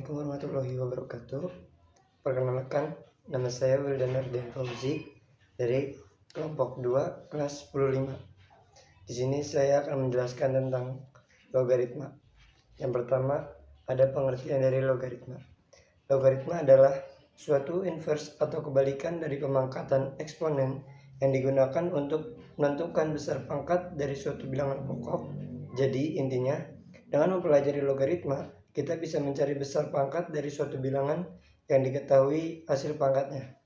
Assalamualaikum warahmatullahi wabarakatuh. Perkenalkan, nama saya Wildan Ardian Fauzi dari kelompok 2 kelas 10-5. Di sini saya akan menjelaskan tentang logaritma. Yang pertama, ada pengertian dari logaritma. Logaritma adalah suatu inverse atau kebalikan dari pemangkatan eksponen yang digunakan untuk menentukan besar pangkat dari suatu bilangan pokok. Jadi intinya, dengan mempelajari logaritma, kita bisa mencari besar pangkat dari suatu bilangan yang diketahui hasil pangkatnya.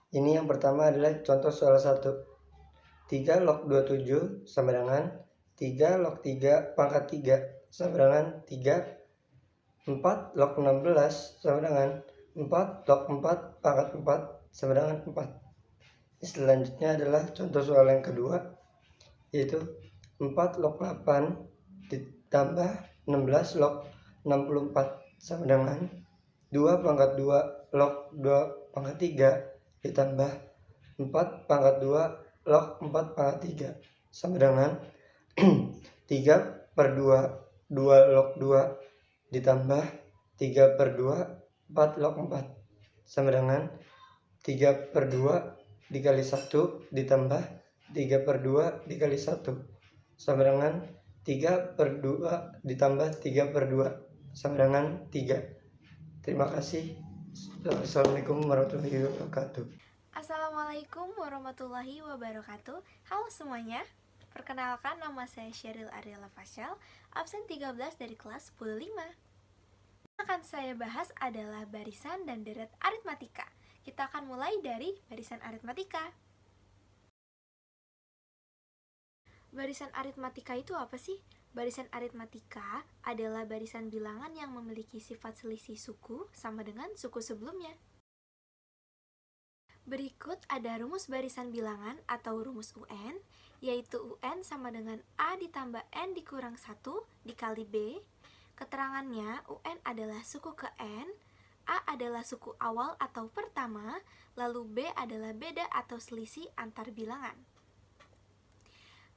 Ini yang pertama adalah contoh soal 1. 3 log 27 sama dengan 3 log 3 pangkat 3 sama dengan 3. 4 log 16 sama dengan 4 log 4 pangkat 4 sama dengan 4. Selanjutnya adalah contoh soal yang kedua, yaitu 4 log 8 ditambah 16 log 64 sama dengan 2 pangkat 2 log 2 pangkat 3 ditambah 4 pangkat 2 log 4 pangkat 3 sama dengan 3 per 2 log 2 ditambah 3 per 2 4 log 4 sama dengan 3 per 2 dikali 1 ditambah 3 per 2 dikali 1 sama dengan 3 per 2 ditambah 3 per 2 sama dengan 3. Terima kasih. Assalamualaikum warahmatullahi wabarakatuh. Assalamualaikum warahmatullahi wabarakatuh. Halo semuanya. Perkenalkan, nama saya Sheryl Ariela Fasyal, absen 13 dari kelas 10-5. Yang akan saya bahas adalah barisan dan deret aritmatika. Kita akan mulai dari barisan aritmatika. Barisan aritmatika itu apa sih? Barisan aritmatika adalah barisan bilangan yang memiliki sifat selisih suku sama dengan suku sebelumnya. Berikut ada rumus barisan bilangan atau rumus UN, yaitu UN sama dengan A ditambah N dikurang 1 dikali B. Keterangannya, UN adalah suku ke N, A adalah suku awal atau pertama, lalu B adalah beda atau selisih antar bilangan.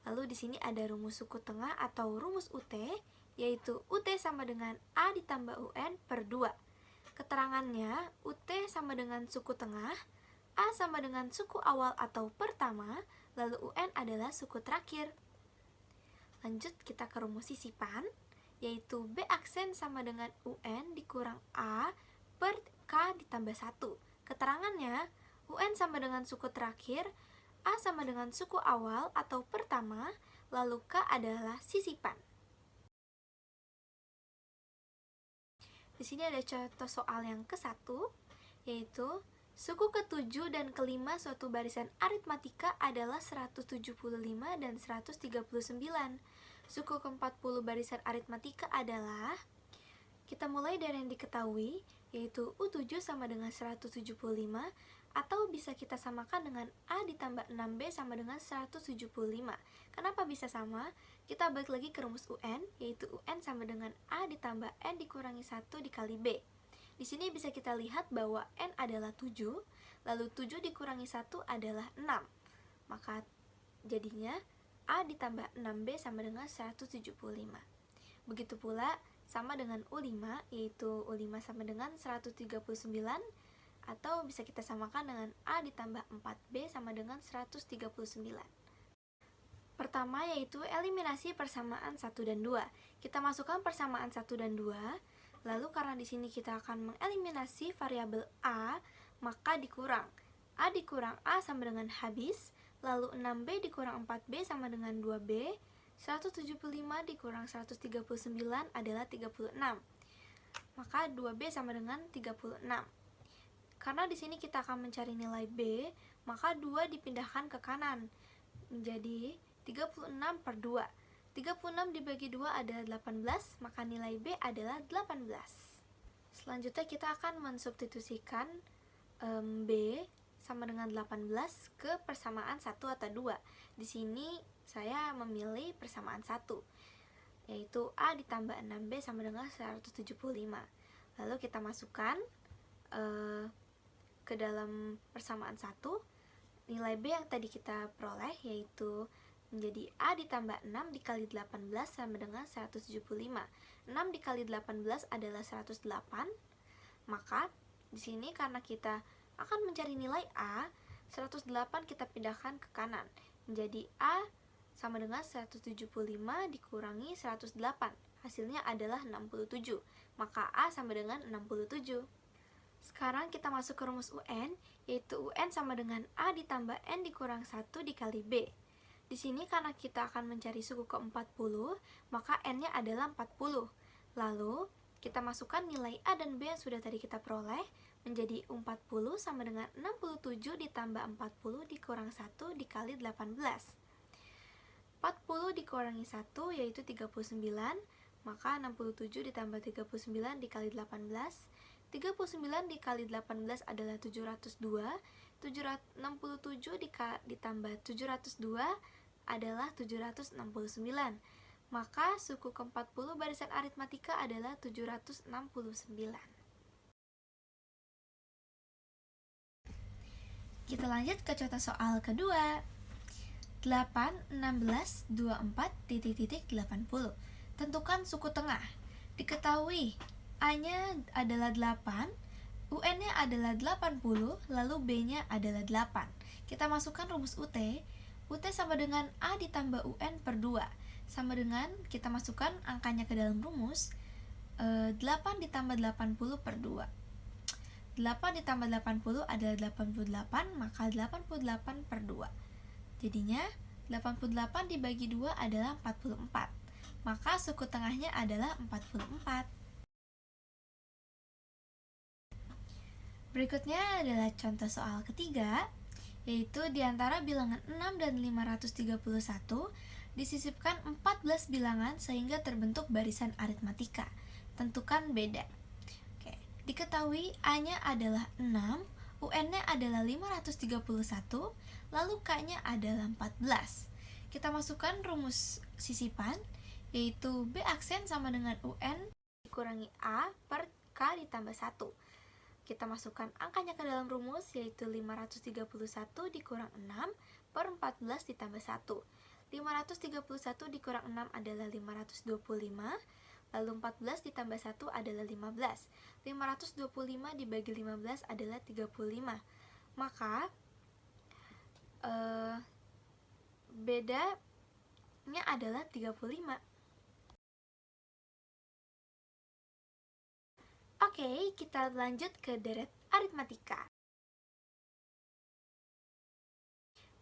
Lalu di sini ada rumus suku tengah atau rumus UT, yaitu UT sama dengan A ditambah UN per 2. Keterangannya, UT sama dengan suku tengah, A sama dengan suku awal atau pertama, lalu UN adalah suku terakhir. Lanjut kita ke rumus sisipan, yaitu B aksen sama dengan UN dikurang A per K ditambah 1. Keterangannya, UN sama dengan suku terakhir, A sama dengan suku awal atau pertama, lalu K adalah sisipan. Di sini ada contoh soal yang ke-1, yaitu suku ke-7 dan ke-5 suatu barisan aritmatika adalah 175 dan 139. Suku ke-40 barisan aritmatika adalah, kita mulai dari yang diketahui, yaitu U7 sama dengan 175, atau bisa kita samakan dengan A ditambah 6B sama dengan 175. Kenapa bisa sama? Kita balik lagi ke rumus UN, yaitu UN sama dengan A ditambah N dikurangi 1 dikali B. Di sini bisa kita lihat bahwa N adalah 7, lalu 7 dikurangi 1 adalah 6. Maka jadinya A ditambah 6B sama dengan 175. Begitu pula sama dengan U5, yaitu U5 sama dengan 139, atau bisa kita samakan dengan A ditambah 4B sama dengan 139. Pertama yaitu eliminasi persamaan 1 dan 2. Kita masukkan persamaan 1 dan 2, lalu karena di sini kita akan mengeliminasi variabel A, maka dikurang. A dikurang A sama dengan habis, lalu 6B dikurang 4B sama dengan 2B, 175 dikurang 139 adalah 36. Maka 2B sama dengan 36. Karena di sini kita akan mencari nilai B, maka 2 dipindahkan ke kanan menjadi 36 per 2. 36 dibagi 2 adalah 18, maka nilai B adalah 18. Selanjutnya kita akan mensubstitusikan B sama dengan 18 ke persamaan 1 atau 2. Di sini saya memilih persamaan 1, yaitu A ditambah 6B sama dengan 175. Lalu kita masukkan ke dalam persamaan 1, nilai B yang tadi kita peroleh yaitu menjadi A ditambah 6 dikali 18 sama dengan 175. 6 dikali 18 adalah 108. Maka di sini karena kita akan mencari nilai A, 108 kita pindahkan ke kanan. Menjadi A sama dengan 175 dikurangi 108. Hasilnya adalah 67. Maka A sama dengan 67. Sekarang kita masuk ke rumus UN, yaitu UN sama dengan A ditambah N dikurang 1 dikali B. Di sini karena kita akan mencari suku ke-40, maka N-nya adalah 40. Lalu, kita masukkan nilai A dan B yang sudah tadi kita peroleh, menjadi 40 sama dengan 67 ditambah 40 dikurang 1 dikali 18. 40 dikurangi 1 yaitu 39, maka 67 ditambah 39 dikali 18. 39 dikali 18 adalah 702. 67 ditambah 702 adalah 769. Maka suku ke-40 barisan aritmatika adalah 769. Kita lanjut ke contoh soal kedua. 8, 16, 24, titik-titik 80. Tentukan suku tengah. Diketahui A-nya adalah 8, UN-nya adalah 80, lalu B-nya adalah 8. Kita masukkan rumus UT. UT sama dengan A ditambah UN per 2. Sama dengan, kita masukkan angkanya ke dalam rumus, 8 ditambah 80 per 2. 8 ditambah 80 adalah 88, maka 88 per 2. Jadinya, 88 dibagi 2 adalah 44. Maka suku tengahnya adalah 44. Berikutnya adalah contoh soal ketiga, yaitu di antara bilangan 6 dan 531 disisipkan 14 bilangan sehingga terbentuk barisan aritmatika. Tentukan beda. Oke, diketahui A-nya adalah 6, UN-nya adalah 531, lalu K-nya adalah 14. Kita masukkan rumus sisipan, yaitu B aksen sama dengan UN dikurangi A per K ditambah 1. Kita masukkan angkanya ke dalam rumus, yaitu 531 dikurang 6 per 14 ditambah 1. 531 dikurang 6 adalah 525, lalu 14 ditambah 1 adalah 15. 525 dibagi 15 adalah 35. Maka, bedanya adalah 35. Oke, kita lanjut ke deret aritmatika.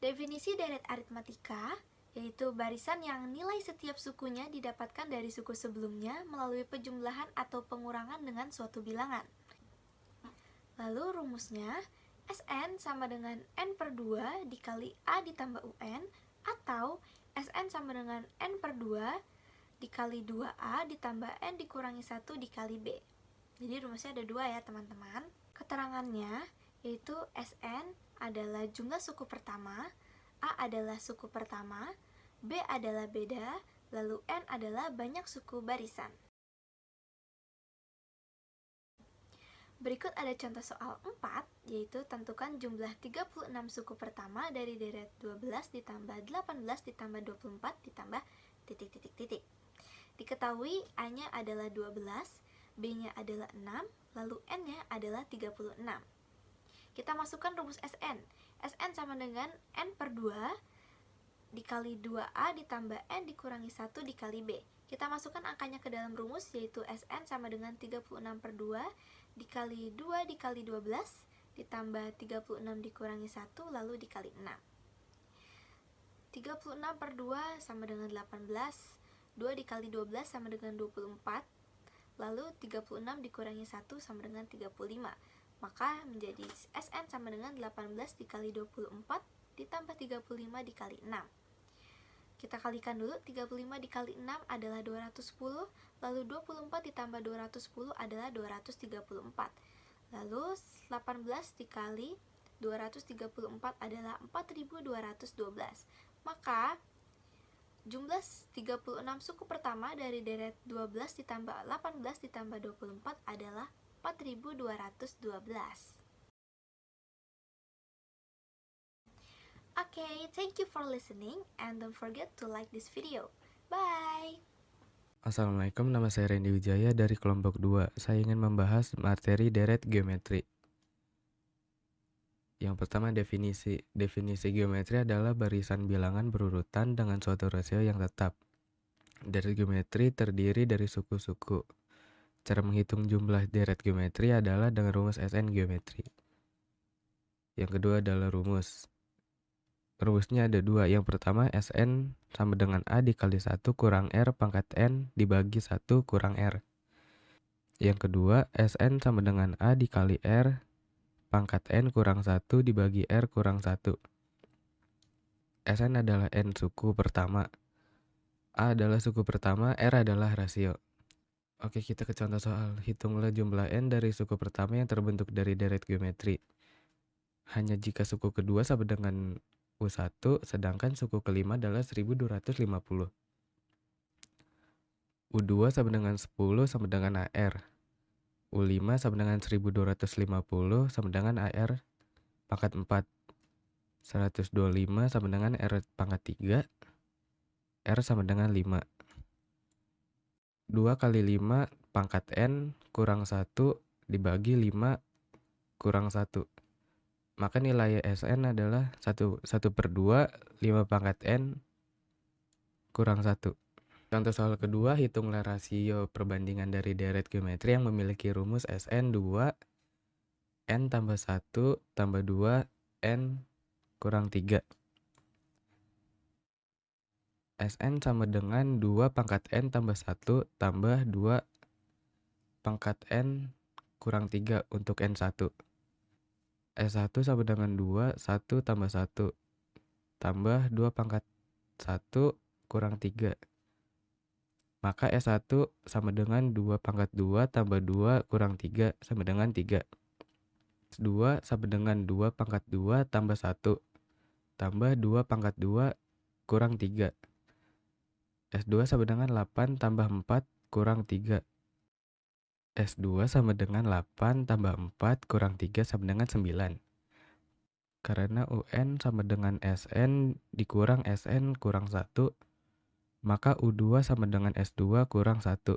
Definisi deret aritmatika yaitu barisan yang nilai setiap sukunya didapatkan dari suku sebelumnya melalui penjumlahan atau pengurangan dengan suatu bilangan. Lalu rumusnya, Sn sama dengan N per 2 dikali A ditambah UN, atau Sn sama dengan N per 2 dikali 2A ditambah N dikurangi 1 dikali B. Jadi rumusnya ada 2 ya teman-teman. Keterangannya yaitu Sn adalah jumlah suku pertama, A adalah suku pertama, B adalah beda, lalu N adalah banyak suku barisan. Berikut ada contoh soal 4, yaitu tentukan jumlah 36 suku pertama dari deret 12 ditambah 18 ditambah 24 ditambah titik-titik-titik. Diketahui A-nya adalah 12, B-nya adalah 6, lalu N-nya adalah 36. Kita masukkan rumus Sn. Sn sama dengan N per 2 dikali 2A ditambah N dikurangi 1 dikali B. Kita masukkan angkanya ke dalam rumus, yaitu Sn sama dengan 36 per 2 dikali 2 dikali 12 ditambah 36 dikurangi 1 lalu dikali 6. 36 per 2 sama dengan 18, 2 dikali 12 sama dengan 24, lalu 36 dikurangi 1 sama dengan 35. Maka menjadi Sn sama dengan 18 dikali 24 ditambah 35 dikali 6. Kita kalikan dulu, 35 dikali 6 adalah 210, lalu 24 ditambah 210 adalah 234. Lalu 18 dikali 234 adalah 4212. Maka jumlah 36 suku pertama dari deret 12 ditambah 18 ditambah 24 adalah 4212. Okay, thank you for listening and don't forget to like this video. Bye! Assalamualaikum, nama saya Randy Wijaya dari kelompok 2. Saya ingin membahas materi deret geometri. Yang pertama, definisi. Definisi geometri adalah barisan bilangan berurutan dengan suatu rasio yang tetap. Deret geometri terdiri dari suku-suku. Cara menghitung jumlah deret geometri adalah dengan rumus Sn geometri. Yang kedua adalah rumus. Rumusnya ada dua. Yang pertama, Sn sama dengan A dikali 1 kurang R pangkat N dibagi 1 kurang R. Yang kedua, Sn sama dengan A dikali R pangkat N kurang 1 dibagi R kurang 1. Sn adalah N suku pertama. A adalah suku pertama, R adalah rasio. Oke, kita ke contoh soal. Hitunglah jumlah N dari suku pertama yang terbentuk dari deret geometri. Hanya jika suku kedua sama dengan U1, sedangkan suku kelima adalah 1250. U2 sama dengan 10 sama dengan AR. U5 sama dengan 1250 sama dengan AR pangkat 4. 125 sama dengan R pangkat 3. R sama dengan 5. 2 kali 5 pangkat N kurang 1 dibagi 5 kurang 1. Maka nilai Sn adalah 1/2, 5 pangkat N kurang 1. Contoh soal kedua, hitunglah rasio perbandingan dari deret geometri yang memiliki rumus Sn 2, N tambah 1 tambah 2, N kurang 3. Sn sama dengan 2 pangkat N tambah 1 tambah 2 pangkat N kurang 3 untuk N1. S1 sama dengan 2, 1 tambah 1 tambah 2 pangkat 1 kurang 3. Maka S1 sama dengan 2 pangkat 2 tambah 2 kurang 3 sama dengan 3. S2 sama dengan 2 pangkat 2 tambah 1 tambah 2 pangkat 2 kurang 3. S2 sama dengan 8 tambah 4 kurang 3. S2 sama dengan 8 tambah 4 kurang 3 sama dengan 9. Karena UN sama dengan Sn dikurang Sn kurang 1, maka U2 sama dengan S2 kurang 1.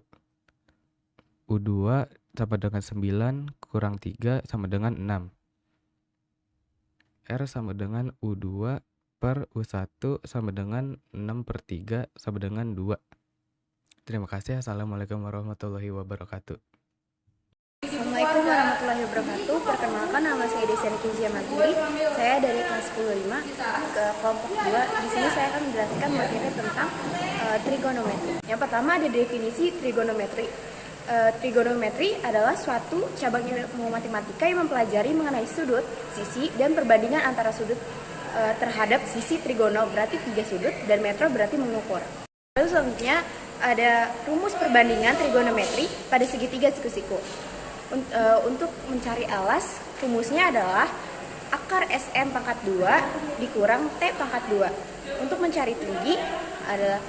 U2 sama dengan 9 kurang 3 sama dengan 6. R sama dengan U2 per U1 sama dengan 6/3 sama dengan 2. Terima kasih. Assalamualaikum warahmatullahi wabarakatuh. Assalamualaikum warahmatullahi wabarakatuh. Perkenalkan, nama saya Desya Kizia Magiri. Saya dari kelas 10 ke kelompok 2. Di sini saya akan menjelaskan materi tentang trigonometri. Yang pertama ada definisi trigonometri. Trigonometri adalah suatu cabang ilmu matematika yang mempelajari mengenai sudut, sisi, dan perbandingan antara sudut terhadap sisi. Trigono berarti 3 sudut dan metro berarti mengukur. Lalu selanjutnya ada rumus perbandingan trigonometri pada segitiga siku-siku. Untuk mencari alas, rumusnya adalah akar Sm pangkat 2 dikurang T pangkat 2. Untuk mencari tinggi adalah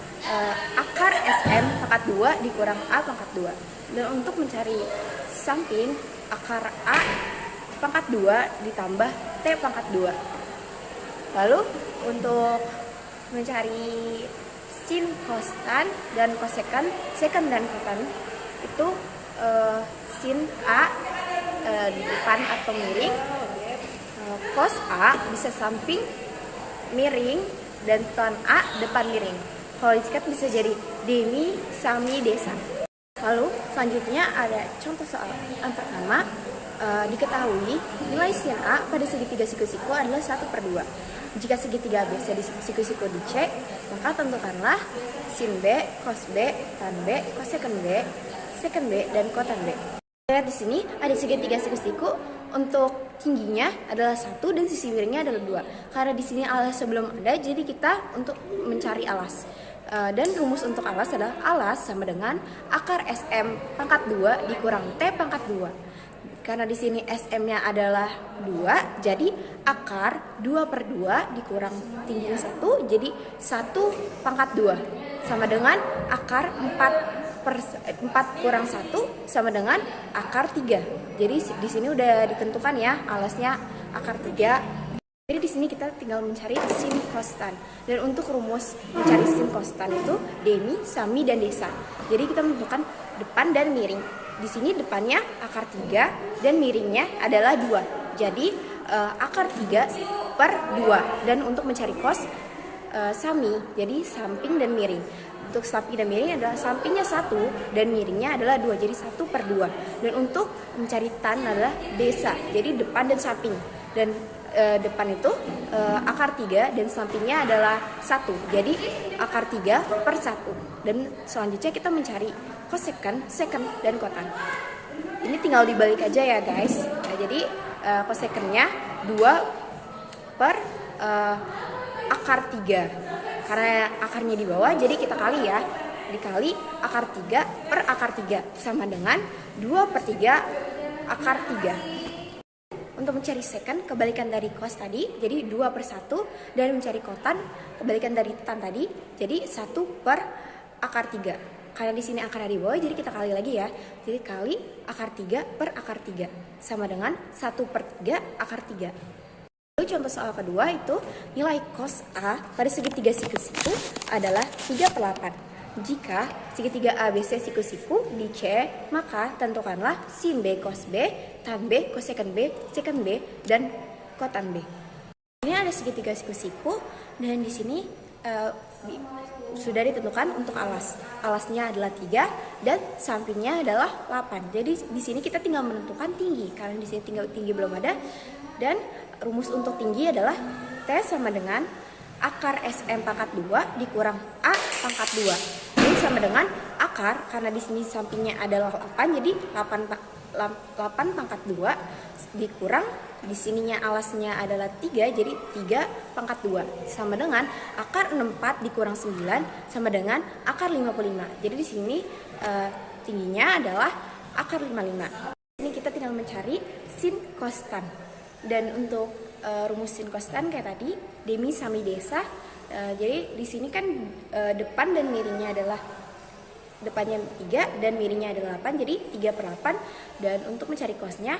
akar Sm pangkat 2 dikurang A pangkat 2. Dan untuk mencari samping, akar A pangkat 2 ditambah T pangkat 2. Lalu untuk mencari sin, kostan, dan kosekan, seken dan kotan itu sin A di depan atau miring, cos A bisa samping miring, dan tan A depan miring. Kalau disikat bisa jadi demi, sami, desa. Lalu selanjutnya ada contoh soal. Yang pertama, diketahui nilai sin A pada segitiga siku-siku adalah 1/2. Jika segitiga B di siku-siku di C, maka tentukanlah sin B, cos B, tan B, cosecant B, secant B, dan kotan B. Lihat di sini ada segitiga siku-siku. Untuk tingginya adalah 1 dan sisi miringnya adalah 2. Karena di sini alas sebelum ada, jadi kita untuk mencari alas. Dan rumus untuk alas adalah alas sama dengan akar Sm pangkat 2 dikurang T pangkat 2. Karena di sini Sm-nya adalah 2, jadi akar 2/2 dikurang tingginya 1, jadi 1 pangkat 2. Sama dengan akar 4 kurang 1 sama dengan akar 3. Jadi di sini udah ditentukan ya alasnya akar 3. Jadi di sini kita tinggal mencari sin konstan. Dan untuk rumus mencari sin konstan itu demi, sami, dan desa. Jadi kita menentukan depan dan miring. Di sini depannya akar 3 dan miringnya adalah 2. Jadi akar 3 per 2. Dan untuk mencari kos sami, jadi samping dan miring. Untuk samping dan miring adalah sampingnya 1 dan miringnya adalah 2, jadi 1 per 2. Dan untuk mencari tan adalah desa, jadi depan dan samping. Dan depan itu akar 3 dan sampingnya adalah 1, jadi akar 3 per 1. Dan selanjutnya kita mencari kosekant, sekant, dan kotan. Ini tinggal dibalik aja ya guys. Nah, jadi kosekantnya 2 per akar 3. Karena akarnya di bawah, jadi kita kali ya. Dikali akar 3 per akar 3 sama dengan 2 per 3 akar 3. Untuk mencari sekant, kebalikan dari kos tadi, jadi 2 per 1. Dan mencari kotan, kebalikan dari tan tadi, jadi 1 per akar 3. Karena di sini akarnya di bawah, jadi kita kali lagi ya. Jadi kali akar 3 per akar 3 sama dengan 1 per 3 akar 3. Lalu contoh soal kedua itu nilai cos A pada segitiga siku-siku adalah 3 per 8. Jika segitiga ABC siku-siku di C, maka tentukanlah sin B cos B, tan B kosekant B, sekant B, dan kotan B. Ini ada segitiga siku-siku dan di sini sudah ditentukan untuk alas. Alasnya adalah 3 dan sampingnya adalah 8. Jadi di sini kita tinggal menentukan tinggi karena di sini tinggi belum ada. Dan rumus untuk tinggi adalah T sama dengan akar SM pangkat 2 dikurang A pangkat 2. Ini sama dengan akar, karena di sini sampingnya adalah 8, jadi 8 pangkat 2 dikurang di sininya alasnya adalah 3, jadi 3 pangkat 2 sama dengan akar 64 dikurang 9 sama dengan akar 55. Jadi di sini tingginya adalah akar 55. Ini kita tinggal mencari sin konstan. Dan untuk rumus sin konstan kayak tadi, demi, sami, desa. Jadi di sini kan depan dan miringnya adalah depannya 3 dan miringnya adalah 8, jadi 3 per 8. Dan untuk mencari kosnya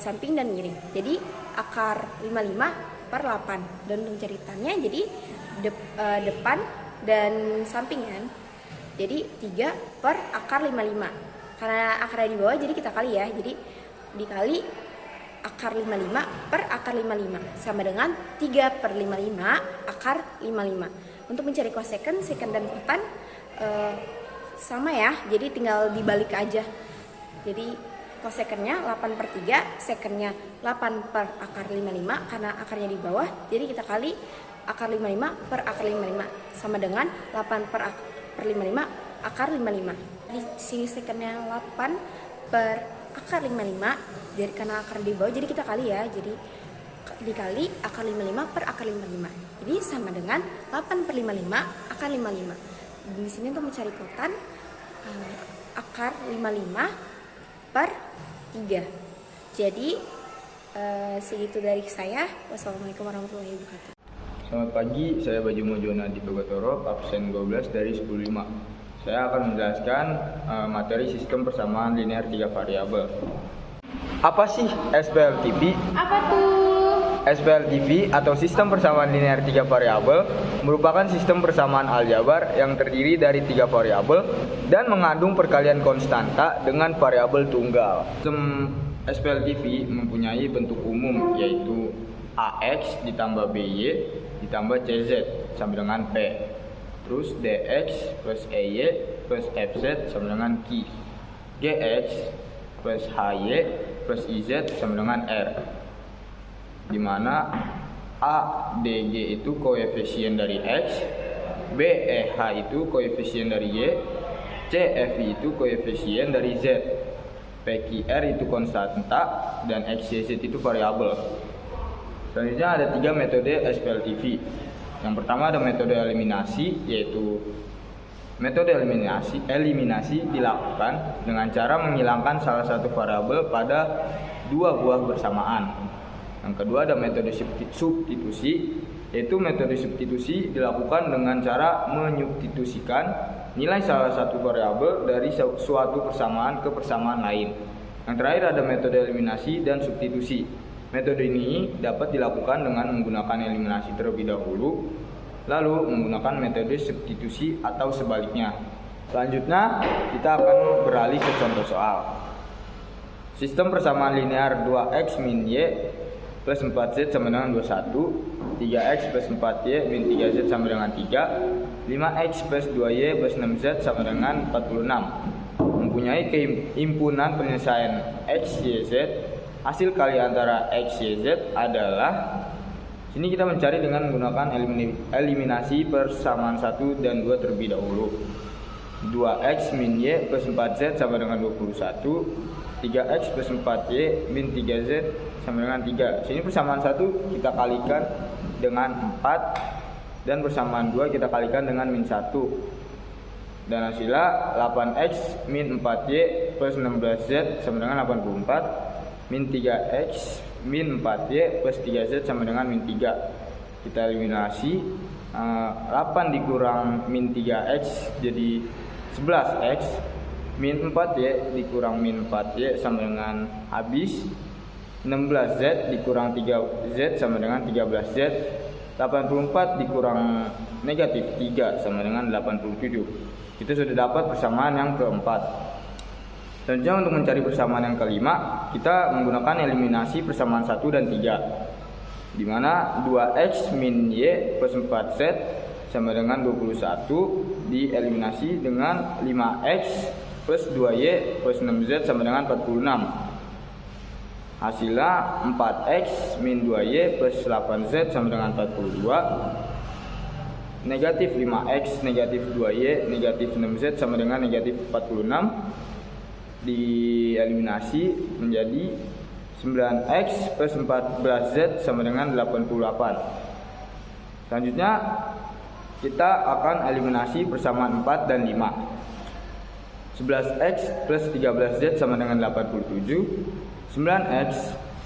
samping dan miring, jadi akar 55 per 8. Dan untuk mencari tannya jadi depan dan sampingan, jadi 3 per akar 55. Karena akarnya di bawah jadi kita kali ya, jadi dikali akar 55 per akar 55 sama dengan 3 per 55 akar 55. Untuk mencari kosekant, sekant, dan kotan sama ya, jadi tinggal dibalik aja. Jadi kosekantnya 8 per 3, sekantnya 8 per akar 55 karena akarnya di bawah, jadi kita kali akar 55 per akar 55 sama dengan 8 per 55 akar 55. Di sini sekantnya 8 per akar 55, jadi karena akar di bawah jadi kita kali ya, jadi dikali akar 55 per akar 55, jadi sama dengan 8 per 55 akar 55. Di sini untuk mencari kotan akar 55 per 3. Jadi segitu dari saya. Wassalamualaikum warahmatullahi wabarakatuh. Selamat pagi, saya Bajumo Jonadi Bogatoro, absen 12 dari 10.5. Saya akan menjelaskan materi sistem persamaan linear 3 variabel. Apa sih SPLTV? Apa tuh? SPLTV atau sistem persamaan linear 3 variabel merupakan sistem persamaan aljabar yang terdiri dari 3 variabel dan mengandung perkalian konstanta dengan variabel tunggal. Sistem SPLTV mempunyai bentuk umum yaitu AX ditambah BY ditambah CZ sama dengan P. Terus DX plus EY plus FZ sama dengan Q. GX plus HY plus IZ sama dengan R. Di mana ADG itu koefisien dari X, BEH itu koefisien dari Y, CFI itu koefisien dari Z, PQR itu konstanta, dan XYZ itu variabel. Selanjutnya ada 3 metode SPLTV. Yang pertama ada metode eliminasi, yaitu metode eliminasi dilakukan dengan cara menghilangkan salah satu variabel pada 2 buah bersamaan. Yang kedua ada metode substitusi, yaitu metode substitusi dilakukan dengan cara menyubstitusikan nilai salah satu variabel dari suatu persamaan ke persamaan lain. Yang terakhir ada metode eliminasi dan substitusi. Metode ini dapat dilakukan dengan menggunakan eliminasi terlebih dahulu, lalu menggunakan metode substitusi atau sebaliknya. Selanjutnya, kita akan beralih ke contoh soal. Sistem persamaan linear 2x min y plus 4z sama dengan 21, 3x plus 4y min 3z sama dengan 3, 5x plus 2y plus 6z sama dengan 46. Mempunyai himpunan penyelesaian x, y, z. Hasil kali antara x, y, z adalah, sini kita mencari dengan menggunakan eliminasi persamaan 1 dan 2 terlebih dahulu. 2x min y plus 4z sama dengan 21, 3x plus 4y min 3z sama dengan 3. Sini persamaan 1 kita kalikan dengan 4 dan persamaan 2 kita kalikan dengan min 1. Dan hasilnya 8x min 4y plus 16z sama dengan 84, min 3x min 4y plus 3z sama dengan min 3. Kita eliminasi, 8 dikurang min 3x jadi 11x, min 4y dikurang min 4y sama dengan habis, 16z dikurang 3z sama dengan 13z, 84 dikurang negatif 3 sama dengan 87. Kita sudah dapat persamaan yang keempat. Selanjutnya untuk mencari persamaan yang kelima, kita menggunakan eliminasi persamaan 1 dan 3, di mana 2x min y plus 4z sama dengan 21 dieliminasi dengan 5x plus 2y plus 6z sama dengan 46. Hasilnya 4x min 2y plus 8z sama dengan 42, negatif 5x negatif 2y negatif 6z sama dengan negatif 46, dieliminasi menjadi 9x plus 14z sama dengan 88. Selanjutnya kita akan eliminasi persamaan 4 dan 5. 11x plus 13z sama dengan 87, 9x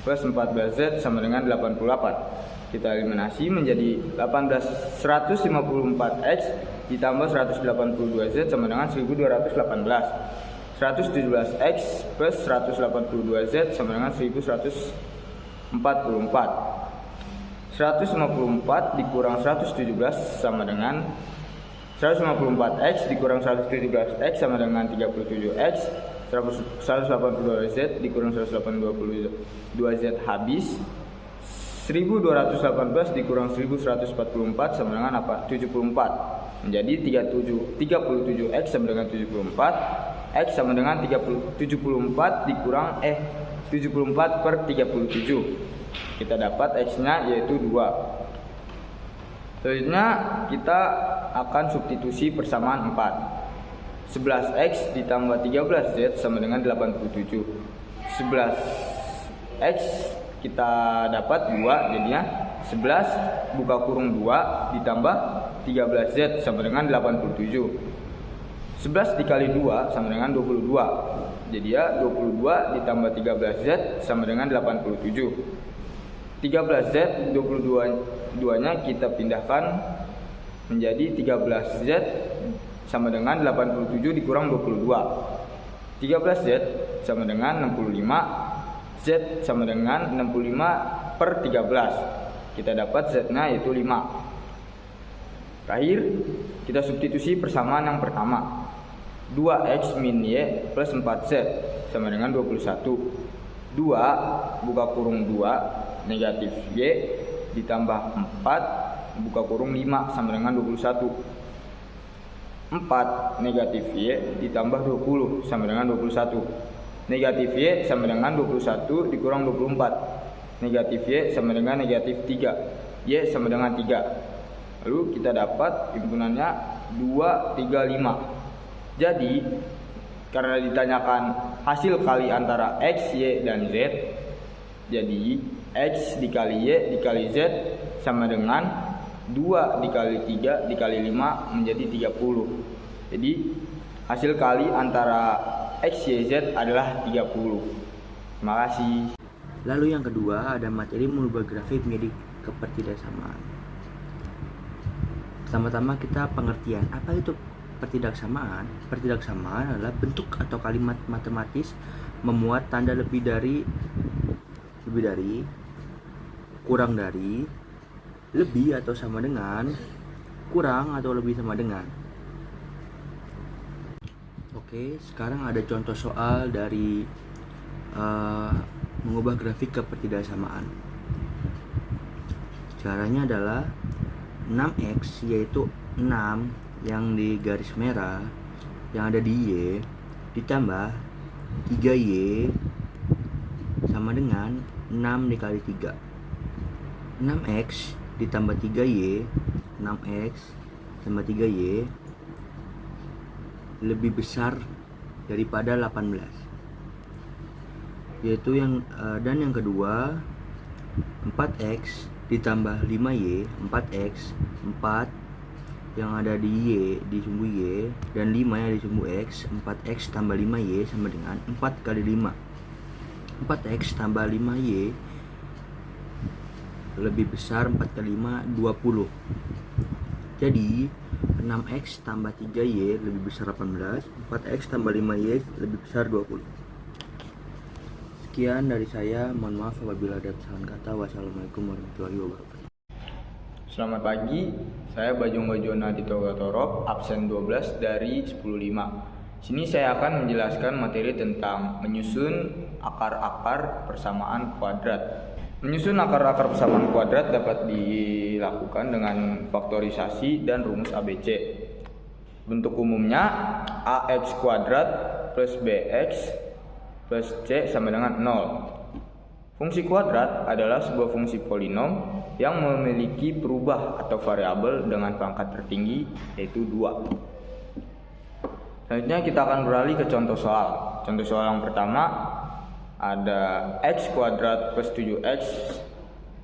plus 14z sama dengan 88. Kita eliminasi menjadi 154x ditambah 182z sama dengan 1218. 117x plus 182z sama dengan 1144. 154 dikurang 117 sama dengan 154x dikurang 117x sama dengan 37x. 182z dikurang 182z habis. 1218 dikurang 1144 sama dengan apa? 74. Menjadi 37x sama dengan 74. X sama dengan 74 dikurang 74 per 37. Kita dapat X nya yaitu 2. Selanjutnya kita akan substitusi persamaan 4. 11x ditambah 13z sama dengan 87. 11x kita dapat 2, jadinya 11 buka kurung 2 ditambah 13z sama dengan 87. 11 dikali 2 sama dengan 22. Jadi ya 22 ditambah 13z sama dengan 87. 13z 22-nya kita pindahkan menjadi 13z sama dengan 87 dikurang 22. 13z sama dengan 65, z sama dengan 65 per 13. Kita dapat z-nya yaitu 5. Terakhir, kita substitusi persamaan yang pertama. 2x min y plus 4z sama dengan 21. 2 buka kurung 2 negatif y ditambah 4 buka kurung 5 sama dengan 21. 4 negatif y ditambah 20 sama dengan 21. Negatif y sama dengan 21 dikurang 24. Negatif y sama dengan negatif 3. Y sama dengan 3. Lalu kita dapat himpunannya 2, 3, 5. Jadi karena ditanyakan hasil kali antara x, y, dan z, jadi x dikali y dikali z sama dengan 2 dikali 3 dikali 5 menjadi 30. Jadi hasil kali antara x, y, z adalah 30. Terima kasih. Lalu yang kedua ada materi merubah grafik menjadi kepertidaksamaan. Pertama-tama kita pengertian apa itu pertidaksamaan. Pertidaksamaan adalah bentuk atau kalimat matematis memuat tanda lebih dari kurang dari, lebih atau sama dengan, kurang atau lebih sama dengan. Oke, sekarang ada contoh soal dari mengubah grafik kepertidaksamaan. Caranya adalah 6x, yaitu 6 yang di garis merah yang ada di Y, ditambah 3Y sama dengan 6 dikali 3. 6x ditambah 3Y, 6x tambah 3Y lebih besar daripada 18. Yaitu dan yang kedua, 4x ditambah 5y, 4x, 4 yang ada di Y, di sumbu Y, dan 5 yang di sumbu X. 4x tambah 5y sama dengan 4 kali 5. 4x tambah 5y lebih besar 4 kali 5, 20. Jadi 6x tambah 3y lebih besar 18, 4x tambah 5y lebih besar 20. Sekian dari saya, mohon maaf apabila ada kesalahan kata. Wassalamualaikum warahmatullahi wabarakatuh. Selamat pagi, saya Bajung Bajona Dito Gatorop, absen 12 dari 10.5. Sini saya akan menjelaskan materi tentang menyusun akar-akar persamaan kuadrat. Menyusun akar-akar persamaan kuadrat dapat dilakukan dengan faktorisasi dan rumus ABC. Bentuk umumnya ax kuadrat plus bx plus c sama dengan 0. Fungsi kuadrat adalah sebuah fungsi polinom yang memiliki perubah atau variabel dengan pangkat tertinggi, yaitu 2. Selanjutnya kita akan beralih ke contoh soal. Contoh soal yang pertama ada x kuadrat plus 7x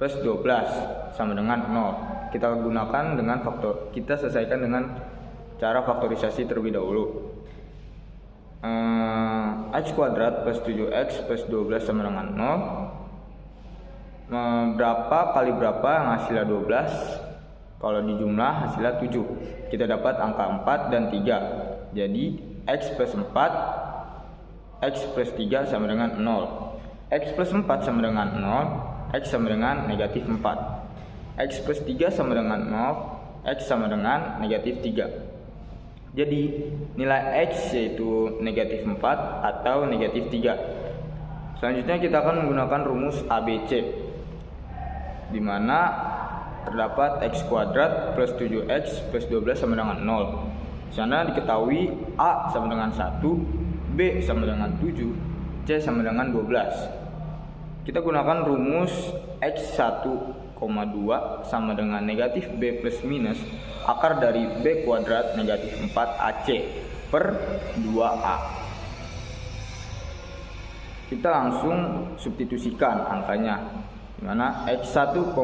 plus 12 sama dengan 0. Kita gunakan dengan kita selesaikan dengan cara faktorisasi terlebih dahulu. X kuadrat plus 7x plus 12 sama dengan 0. Berapa kali berapa yang hasilnya 12? Kalau dijumlah hasilnya 7. Kita dapat angka 4 dan 3. Jadi x plus 4, x plus 3 sama dengan 0. X plus 4 sama dengan 0, x sama dengan negatif 4. X plus 3 sama dengan 0, x sama dengan negatif 3. Jadi nilai x yaitu negatif 4 atau negatif 3. Selanjutnya kita akan menggunakan rumus ABC, di mana terdapat x kuadrat plus 7x plus 12 sama dengan 0. Di sana diketahui a sama dengan 1, b sama dengan 7, c sama dengan 12. Kita gunakan rumus x1,2 sama dengan negatif b plus minus akar dari b kuadrat negatif 4ac per 2a. Kita langsung substitusikan angkanya, dimana x1,2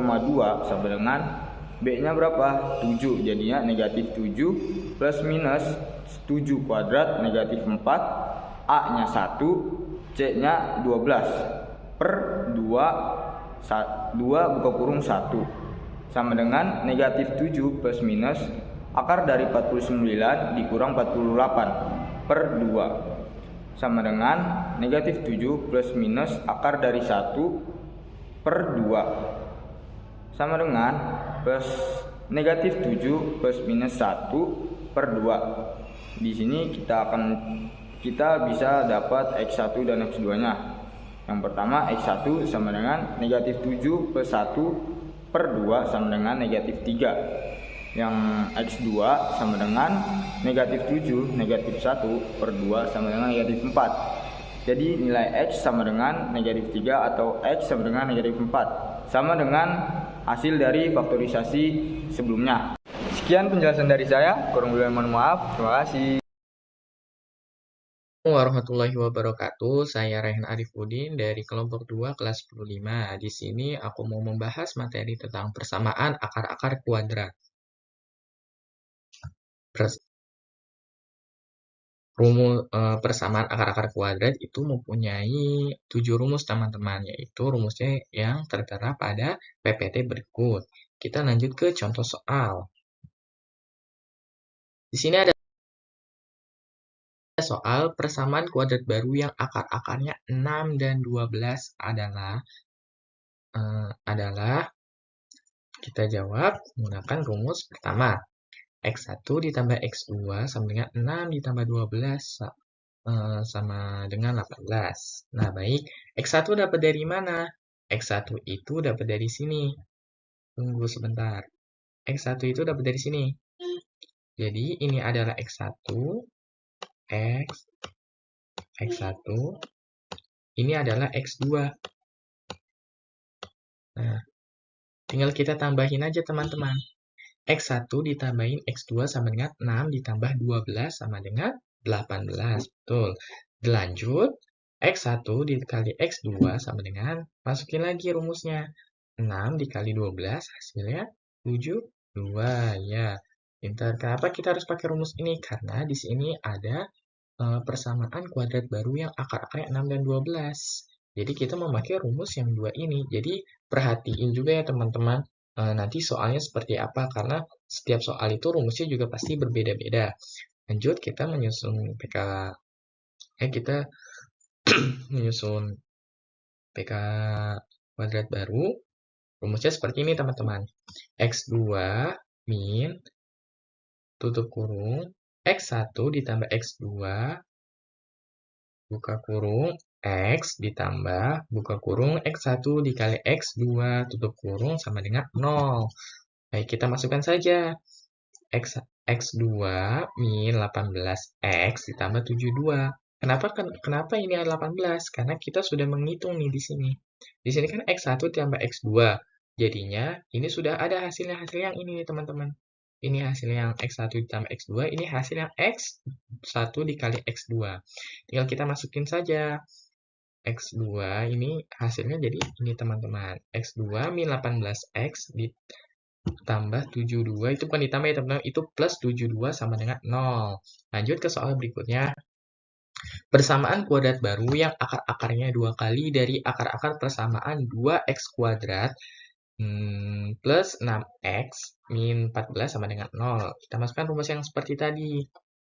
sama dengan b nya berapa? 7, jadinya negatif 7 plus minus 7 kuadrat negatif 4, a nya 1, c nya 12 per 2 buka kurung 1 sama dengan negatif 7 plus minus akar dari 49 dikurang 48 per 2 sama dengan negatif 7 plus minus akar dari 1 per 2 sama dengan plus negatif 7 plus minus 1 per 2. Di sini kita bisa dapat x1 dan x2 nya. Yang pertama x1 sama dengan negatif 7 plus 1 per 2 sama dengan negatif 3. Yang x2 sama dengan negatif 7 negatif 1 per 2 sama dengan negatif 4. Jadi nilai x sama dengan negatif 3 atau x sama dengan negatif 4. Sama dengan hasil dari faktorisasi sebelumnya. Sekian penjelasan dari saya, kurang lebih mohon maaf. Terima kasih. Warahmatullahi wabarakatuh. Saya Rehan Arifudin dari kelompok 2 kelas 10.5. Di sini aku mau membahas materi tentang persamaan akar-akar kuadrat. Persamaan akar-akar kuadrat itu mempunyai 7 rumus, teman-teman, yaitu rumusnya yang tertera pada PPT berikut. Kita lanjut ke contoh soal. Di sini ada soal persamaan kuadrat baru yang akar-akarnya 6 dan 12 adalah adalah kita jawab menggunakan rumus pertama. X1 ditambah X2 sama dengan 6 ditambah 12 sama dengan 18. Nah, baik. X1 dapat dari mana? X1 itu dapat dari sini. Tunggu sebentar. X1 itu dapat dari sini. Jadi, ini adalah X1, X1, ini adalah X2. Nah, tinggal kita tambahin aja teman-teman. X1 ditambahin X2 sama dengan 6 ditambah 12 sama dengan 18. Betul. Dilanjut, X1 dikali X2 sama dengan, masukin lagi rumusnya. 6 dikali 12 hasilnya 72. Ya, pintar. Kenapa kita harus pakai rumus ini? Karena di sini ada persamaan kuadrat baru yang akar-akarnya 6 dan 12. Jadi kita memakai rumus yang dua ini. Jadi perhatiin juga ya teman-teman. Nanti soalnya seperti apa, karena setiap soal itu rumusnya juga pasti berbeda-beda. Lanjut, kita menyusun kita menyusun PK kuadrat baru. Rumusnya seperti ini teman-teman. X2 min tutup kurung X1 ditambah X2 buka kurung X ditambah buka kurung X1 dikali X2 tutup kurung sama dengan 0. Baik, kita masukkan saja. X2 min 18X ditambah 72. Kenapa ini ada 18? Karena kita sudah menghitung nih di sini. Di sini kan X1 ditambah X2. Jadinya ini sudah ada hasil yang ini nih teman-teman. Ini hasil yang X1 ditambah X2, ini hasil yang X1 dikali X2. Tinggal kita masukin saja. X2 ini hasilnya jadi ini teman-teman. X2 min 18X ditambah 72, itu bukan ditambah ya teman-teman, itu plus 72 sama dengan 0. Lanjut ke soal berikutnya. Persamaan kuadrat baru yang akar-akarnya 2 kali dari akar-akar persamaan 2x kuadrat plus 6x min 14 sama dengan 0. Kita masukkan rumus yang seperti tadi.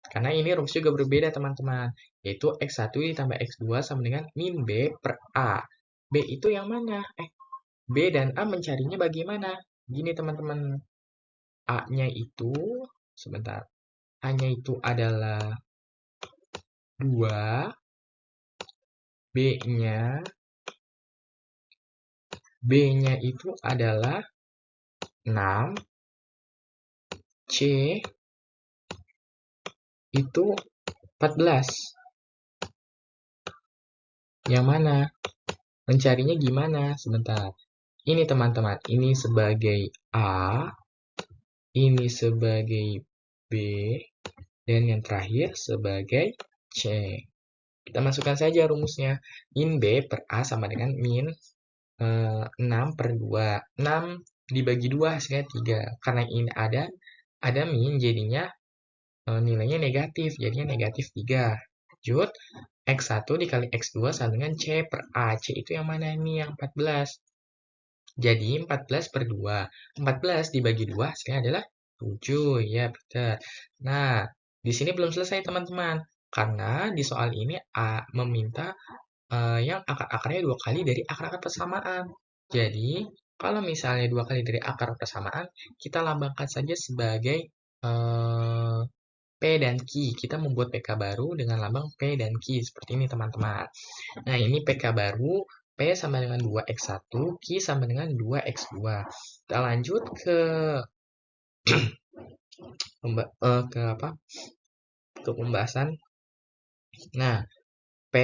Karena ini rumus juga berbeda teman-teman. Yaitu x1 ditambah x2 sama dengan min b per a. B itu yang mana? B dan a mencarinya bagaimana? Gini teman-teman. A-nya itu, sebentar. A-nya itu adalah 2. B-nya itu adalah 6. C itu 14. Yang mana? Mencarinya gimana? Sebentar. Ini teman-teman, ini sebagai A, ini sebagai B, dan yang terakhir sebagai C. Kita masukkan saja rumusnya. Min B per A sama dengan min 6 per 2. 6 dibagi 2 hasilnya 3. Karena ini ada min, jadinya nilainya negatif, jadinya negatif 3. Lanjut, X1 dikali X2 sama dengan C per A. C itu yang mana ini? Yang 14. Jadi 14 per 2. 14 dibagi 2 hasilnya adalah 7. Ya, betul. Nah, di sini belum selesai teman-teman. Karena di soal ini A meminta yang akar-akarnya 2 kali dari akar-akar persamaan. Jadi, kalau misalnya 2 kali dari akar persamaan, kita lambangkan saja sebagai P dan Q. Kita membuat PK baru dengan lambang P dan Q. Seperti ini teman-teman. Nah, ini PK baru. P sama dengan 2x1, Q sama dengan 2x2. Kita lanjut ke pembahasan. Nah, P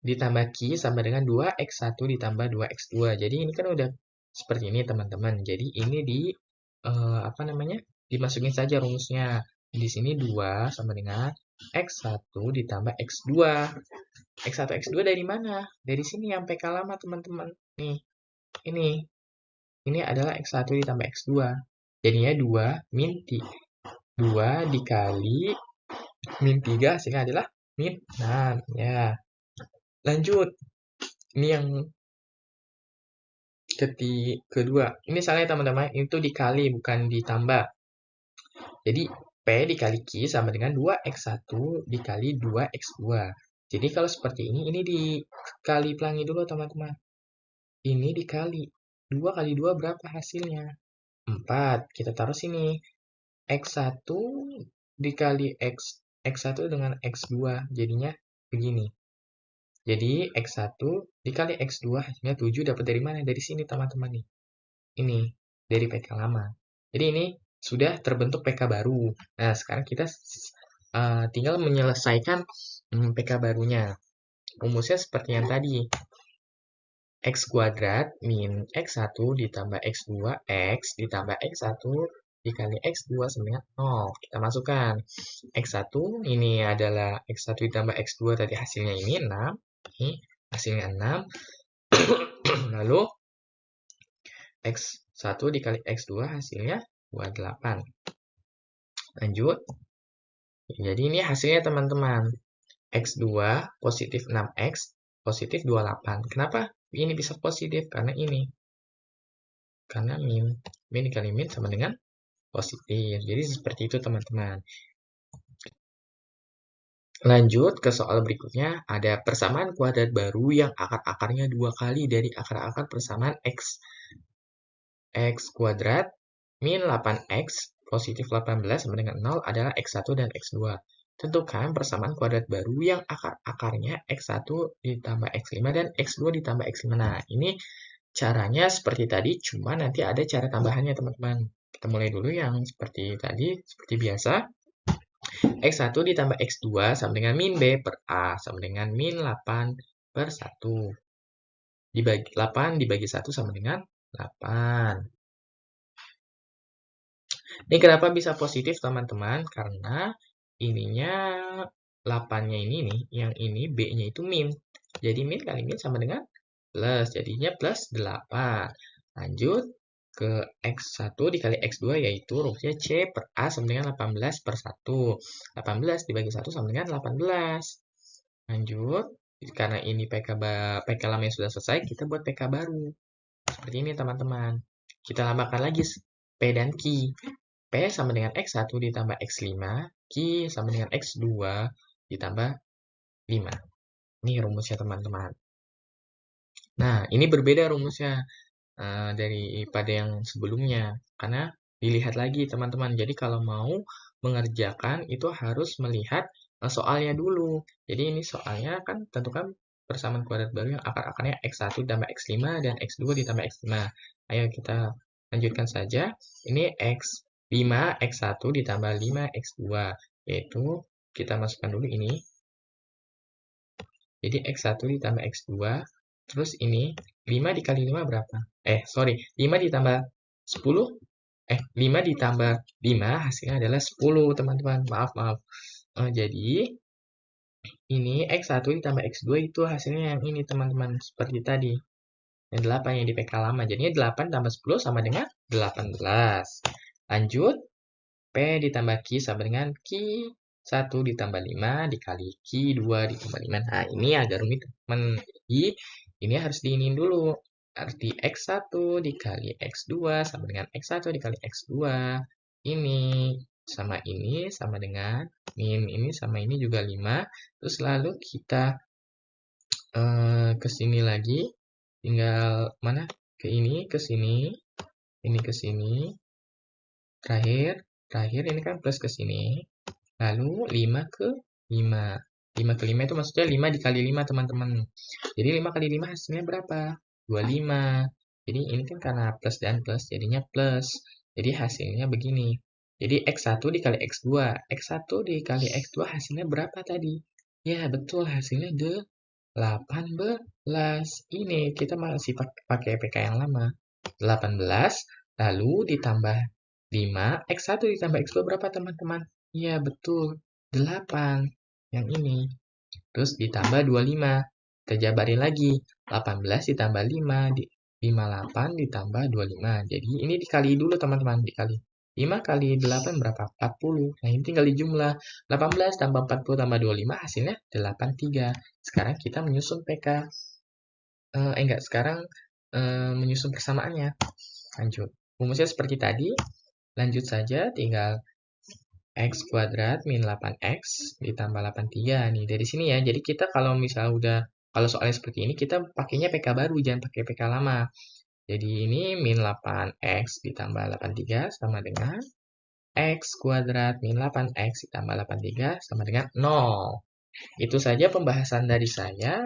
ditambah Q sama dengan 2x1 ditambah 2x2. Jadi ini kan udah seperti ini teman-teman. Jadi ini dimasukin saja rumusnya. Di sini 2 sama dengan x1 ditambah x2. X1, x2 dari mana? Dari sini yang PK lama teman-teman. Nih, ini adalah x1 ditambah x2. Jadinya 2 min 2 dikali min 3 hasilnya adalah min 6. Ya. Lanjut. Ini yang kedua. Ini salahnya teman-teman, itu dikali bukan ditambah. Jadi P dikali Q sama dengan 2x1 dikali 2x2. Jadi kalau seperti ini dikali pelangi dulu teman-teman. Ini dikali 2 kali 2 berapa hasilnya? 4. Kita taruh sini. X1 dikali X1 dengan X2 jadinya begini. Jadi X1 dikali X2 hasilnya 7 dapat dari mana? Dari sini teman-teman nih. Ini dari PK lama. Jadi ini sudah terbentuk PK baru. Nah, sekarang kita tinggal menyelesaikan PK barunya. Rumusnya seperti yang tadi. X kuadrat min X1 ditambah X2, X ditambah X1 dikali X2 sama dengan 0. Kita masukkan. X1 ini adalah X1 ditambah X2 tadi hasilnya ini 6. Ini hasilnya 6. Lalu X1 dikali X2 hasilnya 28. Lanjut. Jadi ini hasilnya teman-teman. X2 positif 6X positif 28. Kenapa ini bisa positif? Karena ini. Karena min. Min dikali min sama dengan positif. Jadi seperti itu teman-teman. Lanjut ke soal berikutnya. Ada persamaan kuadrat baru yang akar-akarnya 2 kali dari akar-akar persamaan X. X kuadrat min 8X positif 18 sama dengan 0 adalah X1 dan X2. Tentukan persamaan kuadrat baru yang akar-akarnya X1 ditambah X5 dan X2 ditambah X5. Nah, ini caranya seperti tadi, cuma nanti ada cara tambahannya, teman-teman. Kita mulai dulu yang seperti tadi, seperti biasa. X1 ditambah X2 sama dengan min B per A, sama dengan min 8 per 1. 8 dibagi 1 sama dengan 8. Ini kenapa bisa positif, teman-teman? Karena ininya 8-nya ini nih, yang ini B-nya itu min. Jadi min kali min sama dengan plus, jadinya plus 8. Lanjut ke X1 dikali X2 yaitu rumusnya C per A sama dengan 18 per 1. 18 dibagi 1 sama dengan 18. Lanjut, karena ini PK lama yang sudah selesai, kita buat PK baru. Seperti ini teman-teman. Kita lambangkan lagi P dan Q. P sama dengan X1 ditambah X5, Q sama dengan X2 ditambah 5. Ini rumusnya teman-teman. Nah, ini berbeda rumusnya daripada yang sebelumnya. Karena dilihat lagi teman-teman. Jadi kalau mau mengerjakan itu harus melihat soalnya dulu. Jadi ini soalnya kan tentukan persamaan kuadrat baru yang akar-akarnya X1 ditambah X5 dan X2 ditambah X5. Ayo kita lanjutkan saja. Ini X5, X1 ditambah 5, X2. Yaitu kita masukkan dulu ini. Jadi X1 ditambah X2. Terus ini 5 dikali 5 berapa? 5 ditambah 10. 5 ditambah 5 hasilnya adalah 10 teman-teman. Maaf. Jadi ini X1 ditambah X2 itu hasilnya yang ini teman-teman. Seperti tadi. Yang 8 yang di PK lama. Jadinya 8 tambah 10 sama dengan 18. Lanjut. P ditambah Q sama dengan Q1 ditambah 5 dikali Q2 ditambah 5. Nah, ini agak rumit teman-teman. Jadi, ini harus diinin dulu. Arti X1 dikali X2 sama dengan X1 dikali X2. Ini sama dengan min. Ini sama ini juga 5. Terus lalu kita ke sini lagi. Tinggal mana? Ke ini, ke sini. Ini ke sini. Terakhir ini kan plus ke sini. Lalu 5 ke 5. 5 ke 5 itu maksudnya 5 dikali 5 teman-teman. Jadi 5 kali 5 hasilnya berapa? 25. Jadi ini kan karena plus dan plus jadinya plus. Jadi hasilnya begini. Jadi X1 dikali X2. X1 dikali X2 hasilnya berapa tadi? Ya betul hasilnya 18. Ini kita masih pakai PK yang lama. 18 lalu ditambah 5. X1 ditambah X2 berapa teman-teman? Ya betul 8. Yang ini. Terus ditambah 25. Kita jabarin lagi. 18 ditambah 5. 58 ditambah 25. Jadi ini dikali dulu teman-teman. Dikali. 5 kali 8 berapa? 40. Nah ini tinggal dijumlah. 18 tambah 40 tambah 25 hasilnya 83. Sekarang kita menyusun PK. Sekarang menyusun persamaannya. Lanjut. Rumusnya seperti tadi. Lanjut saja. Tinggal X kuadrat min 8X ditambah 83 nih dari sini ya. Jadi kita kalau misalnya kalau soalnya seperti ini kita pakainya PK baru, jangan pakai PK lama. Jadi ini min 8x ditambah 83 sama dengan x kuadrat min 8x ditambah 83 sama dengan 0. Itu saja pembahasan dari saya.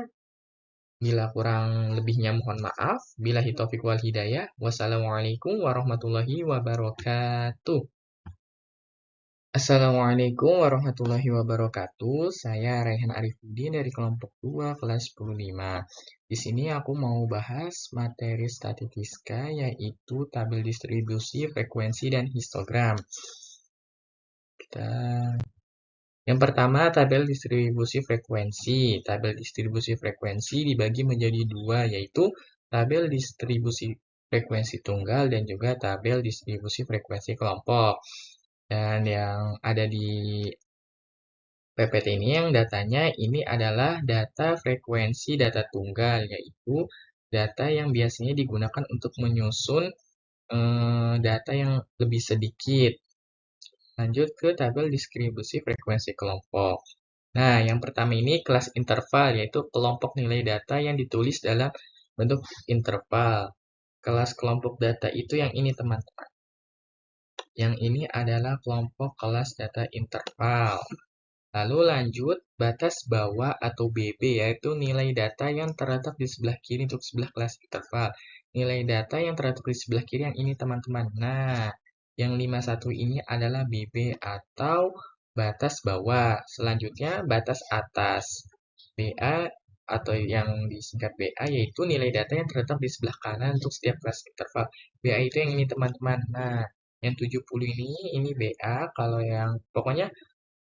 Bila kurang lebihnya mohon maaf. Billahi taufiq wal hidayah. Wassalamualaikum warahmatullahi wabarakatuh. Assalamualaikum warahmatullahi wabarakatuh. Saya Raihan Arifuddin dari kelompok 2 kelas 10-5. Di sini aku mau bahas materi statistika yaitu tabel distribusi, frekuensi, dan histogram. Yang pertama, tabel distribusi frekuensi. Tabel distribusi frekuensi dibagi menjadi dua, yaitu tabel distribusi frekuensi tunggal dan juga tabel distribusi frekuensi kelompok. Dan yang ada di PPT ini yang datanya ini adalah data frekuensi data tunggal, yaitu data yang biasanya digunakan untuk menyusun data yang lebih sedikit. Lanjut ke tabel distribusi frekuensi kelompok. Nah, yang pertama ini kelas interval, yaitu kelompok nilai data yang ditulis dalam bentuk interval. Kelas kelompok data itu yang ini, teman-teman. Yang ini adalah kelompok kelas data interval. Lalu lanjut, batas bawah atau BB, yaitu nilai data yang terletak di sebelah kiri untuk sebelah kelas interval. Nilai data yang terletak di sebelah kiri yang ini, teman-teman. Nah, yang 51 ini adalah BB atau batas bawah. Selanjutnya, batas atas. BA atau yang disingkat BA, yaitu nilai data yang terletak di sebelah kanan untuk setiap kelas interval. BA itu yang ini, teman-teman. Nah, yang 70 ini BA, kalau yang pokoknya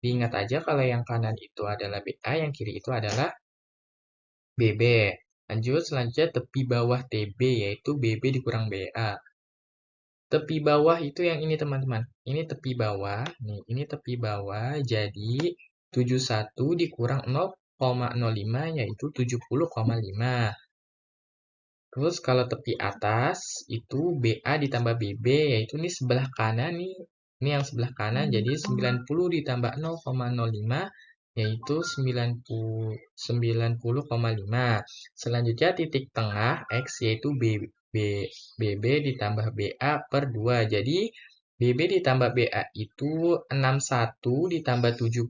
diingat aja kalau yang kanan itu adalah BA, yang kiri itu adalah BB. Lanjut, selanjutnya tepi bawah TB, yaitu BB dikurang BA. Tepi bawah itu yang ini, teman-teman. Ini tepi bawah. Nih, ini tepi bawah, jadi 71 dikurang 0,05, yaitu 70,5. Terus kalau tepi atas itu BA ditambah BB, yaitu ini sebelah kanan nih. Ini yang sebelah kanan, jadi 90 ditambah 0,05, yaitu 90,5. Selanjutnya titik tengah X, yaitu BB ditambah BA per 2. Jadi BB ditambah BA itu 61 ditambah 70.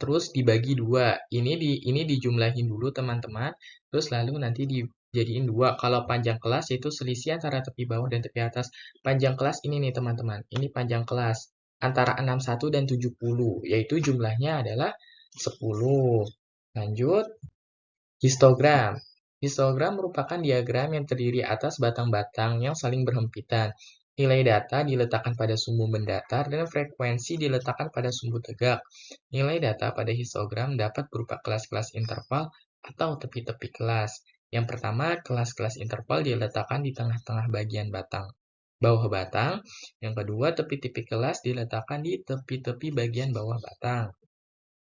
Terus dibagi 2. Ini dijumlahin dulu, teman-teman. Terus lalu nanti dijadiin 2. Kalau panjang kelas yaitu selisih antara tepi bawah dan tepi atas. Panjang kelas ini nih, teman-teman. Ini panjang kelas antara 61 dan 70, yaitu jumlahnya adalah 10. Lanjut, histogram. Histogram merupakan diagram yang terdiri atas batang-batang yang saling berhempitan. Nilai data diletakkan pada sumbu mendatar dan frekuensi diletakkan pada sumbu tegak. Nilai data pada histogram dapat berupa kelas-kelas interval atau tepi-tepi kelas. Yang pertama, kelas-kelas interval diletakkan di tengah-tengah bagian bawah batang. Yang kedua, tepi-tepi kelas diletakkan di tepi-tepi bagian bawah batang.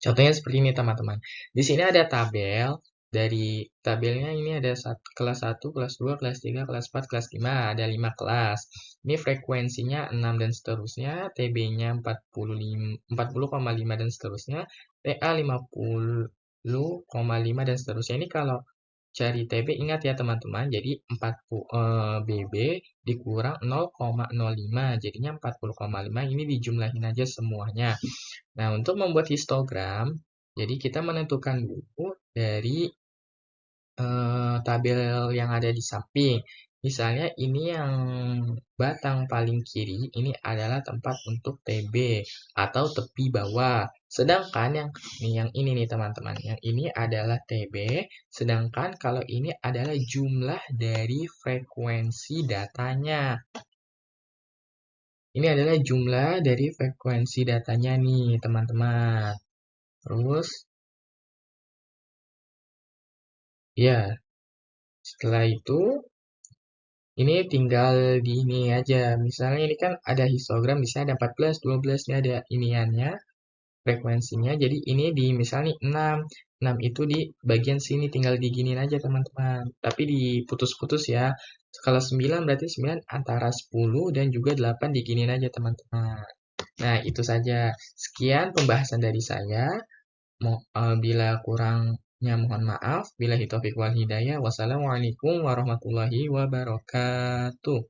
Contohnya seperti ini, teman-teman. Di sini ada tabel. Dari tabelnya ini ada kelas 1, kelas 2, kelas 3, kelas 4, kelas 5. Ada 5 kelas. Ini frekuensinya 6 dan seterusnya. TB-nya 40,5 dan seterusnya. TA 50,5 dan seterusnya. Ini kalau cari TB ingat ya, teman-teman. Jadi 40 BB dikurang 0,05. Jadinya 40,5. Ini dijumlahin aja semuanya. Nah, untuk membuat histogram, jadi kita menentukan dulu dari tabel yang ada di samping. Misalnya ini yang batang paling kiri, ini adalah tempat untuk TB atau tepi bawah. Sedangkan yang ini nih, teman-teman, yang ini adalah TB, sedangkan kalau ini adalah jumlah dari frekuensi datanya. Ini adalah jumlah dari frekuensi datanya nih, teman-teman. Terus, ya, setelah itu, ini tinggal di ini aja. Misalnya ini kan ada histogram, misalnya ada 14, 12, ini ada iniannya, frekuensinya. Jadi ini di misalnya 6. 6 itu di bagian sini, tinggal diginin aja, teman-teman. Tapi diputus-putus ya. Kalau 9 berarti 9 antara 10 dan juga 8 diginin aja, teman-teman. Nah, itu saja. Sekian pembahasan dari saya. Bila kurang Mohon maaf. Billahi taufiq wal hidayah. Wassalamualaikum warahmatullahi wabarakatuh.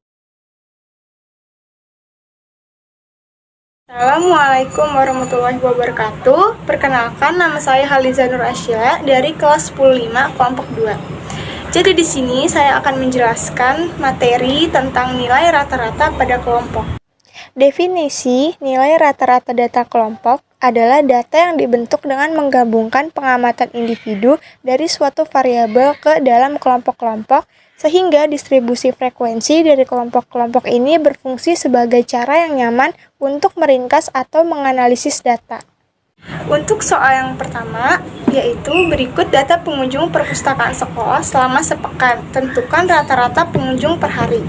Assalamualaikum warahmatullahi wabarakatuh. Perkenalkan, nama saya Haliza Nur Asya dari kelas 105 kelompok 2. Jadi di sini saya akan menjelaskan materi tentang nilai rata-rata pada kelompok. Definisi nilai rata-rata data kelompok adalah data yang dibentuk dengan menggabungkan pengamatan individu dari suatu variabel ke dalam kelompok-kelompok, sehingga distribusi frekuensi dari kelompok-kelompok ini berfungsi sebagai cara yang nyaman untuk meringkas atau menganalisis data. Untuk soal yang pertama, yaitu berikut data pengunjung perpustakaan sekolah selama sepekan. Tentukan rata-rata pengunjung per hari.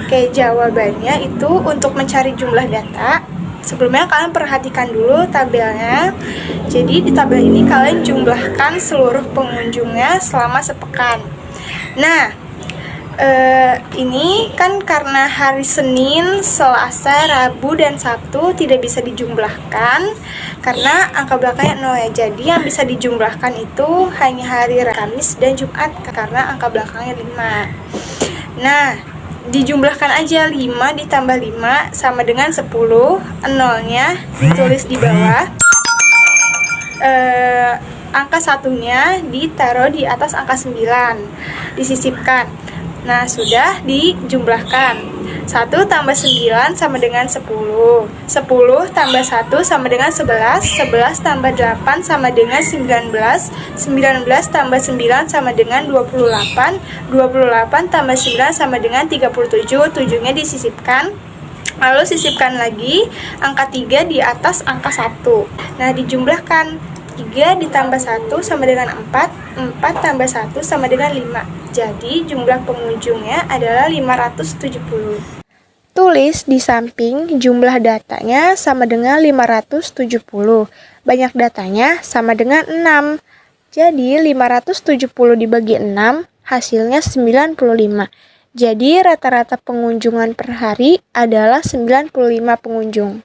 Oke, jawabannya itu untuk mencari jumlah data. Sebelumnya kalian perhatikan dulu tabelnya. Jadi di tabel ini kalian jumlahkan seluruh pengunjungnya selama sepekan. Nah, ini kan karena hari Senin, Selasa, Rabu, dan Sabtu tidak bisa dijumlahkan karena angka belakangnya 0 ya. Jadi yang bisa dijumlahkan itu hanya hari Kamis dan Jumat karena angka belakangnya 5. Nah, dijumlahkan aja 5 ditambah 5 sama dengan 10. Nolnya ditulis di bawah. Angka satunya ditaruh di atas angka 9. Disisipkan. Nah, sudah dijumlahkan. 1 tambah 9 sama dengan 10. 10 tambah 1 sama dengan 11. 11 tambah 8 sama dengan 19. 19 tambah 9 sama dengan 28. 28 tambah 9 sama dengan 37. 7-nya disisipkan. Lalu sisipkan lagi angka 3 di atas angka 1. Nah, dijumlahkan. 3 ditambah 1 sama dengan 4. 4 tambah 1 sama dengan 5. Jadi jumlah pengunjungnya adalah 570. Tulis di samping jumlah datanya sama dengan 570. Banyak datanya sama dengan 6. Jadi 570 dibagi 6 hasilnya 95. Jadi rata-rata pengunjungan per hari adalah 95 pengunjung.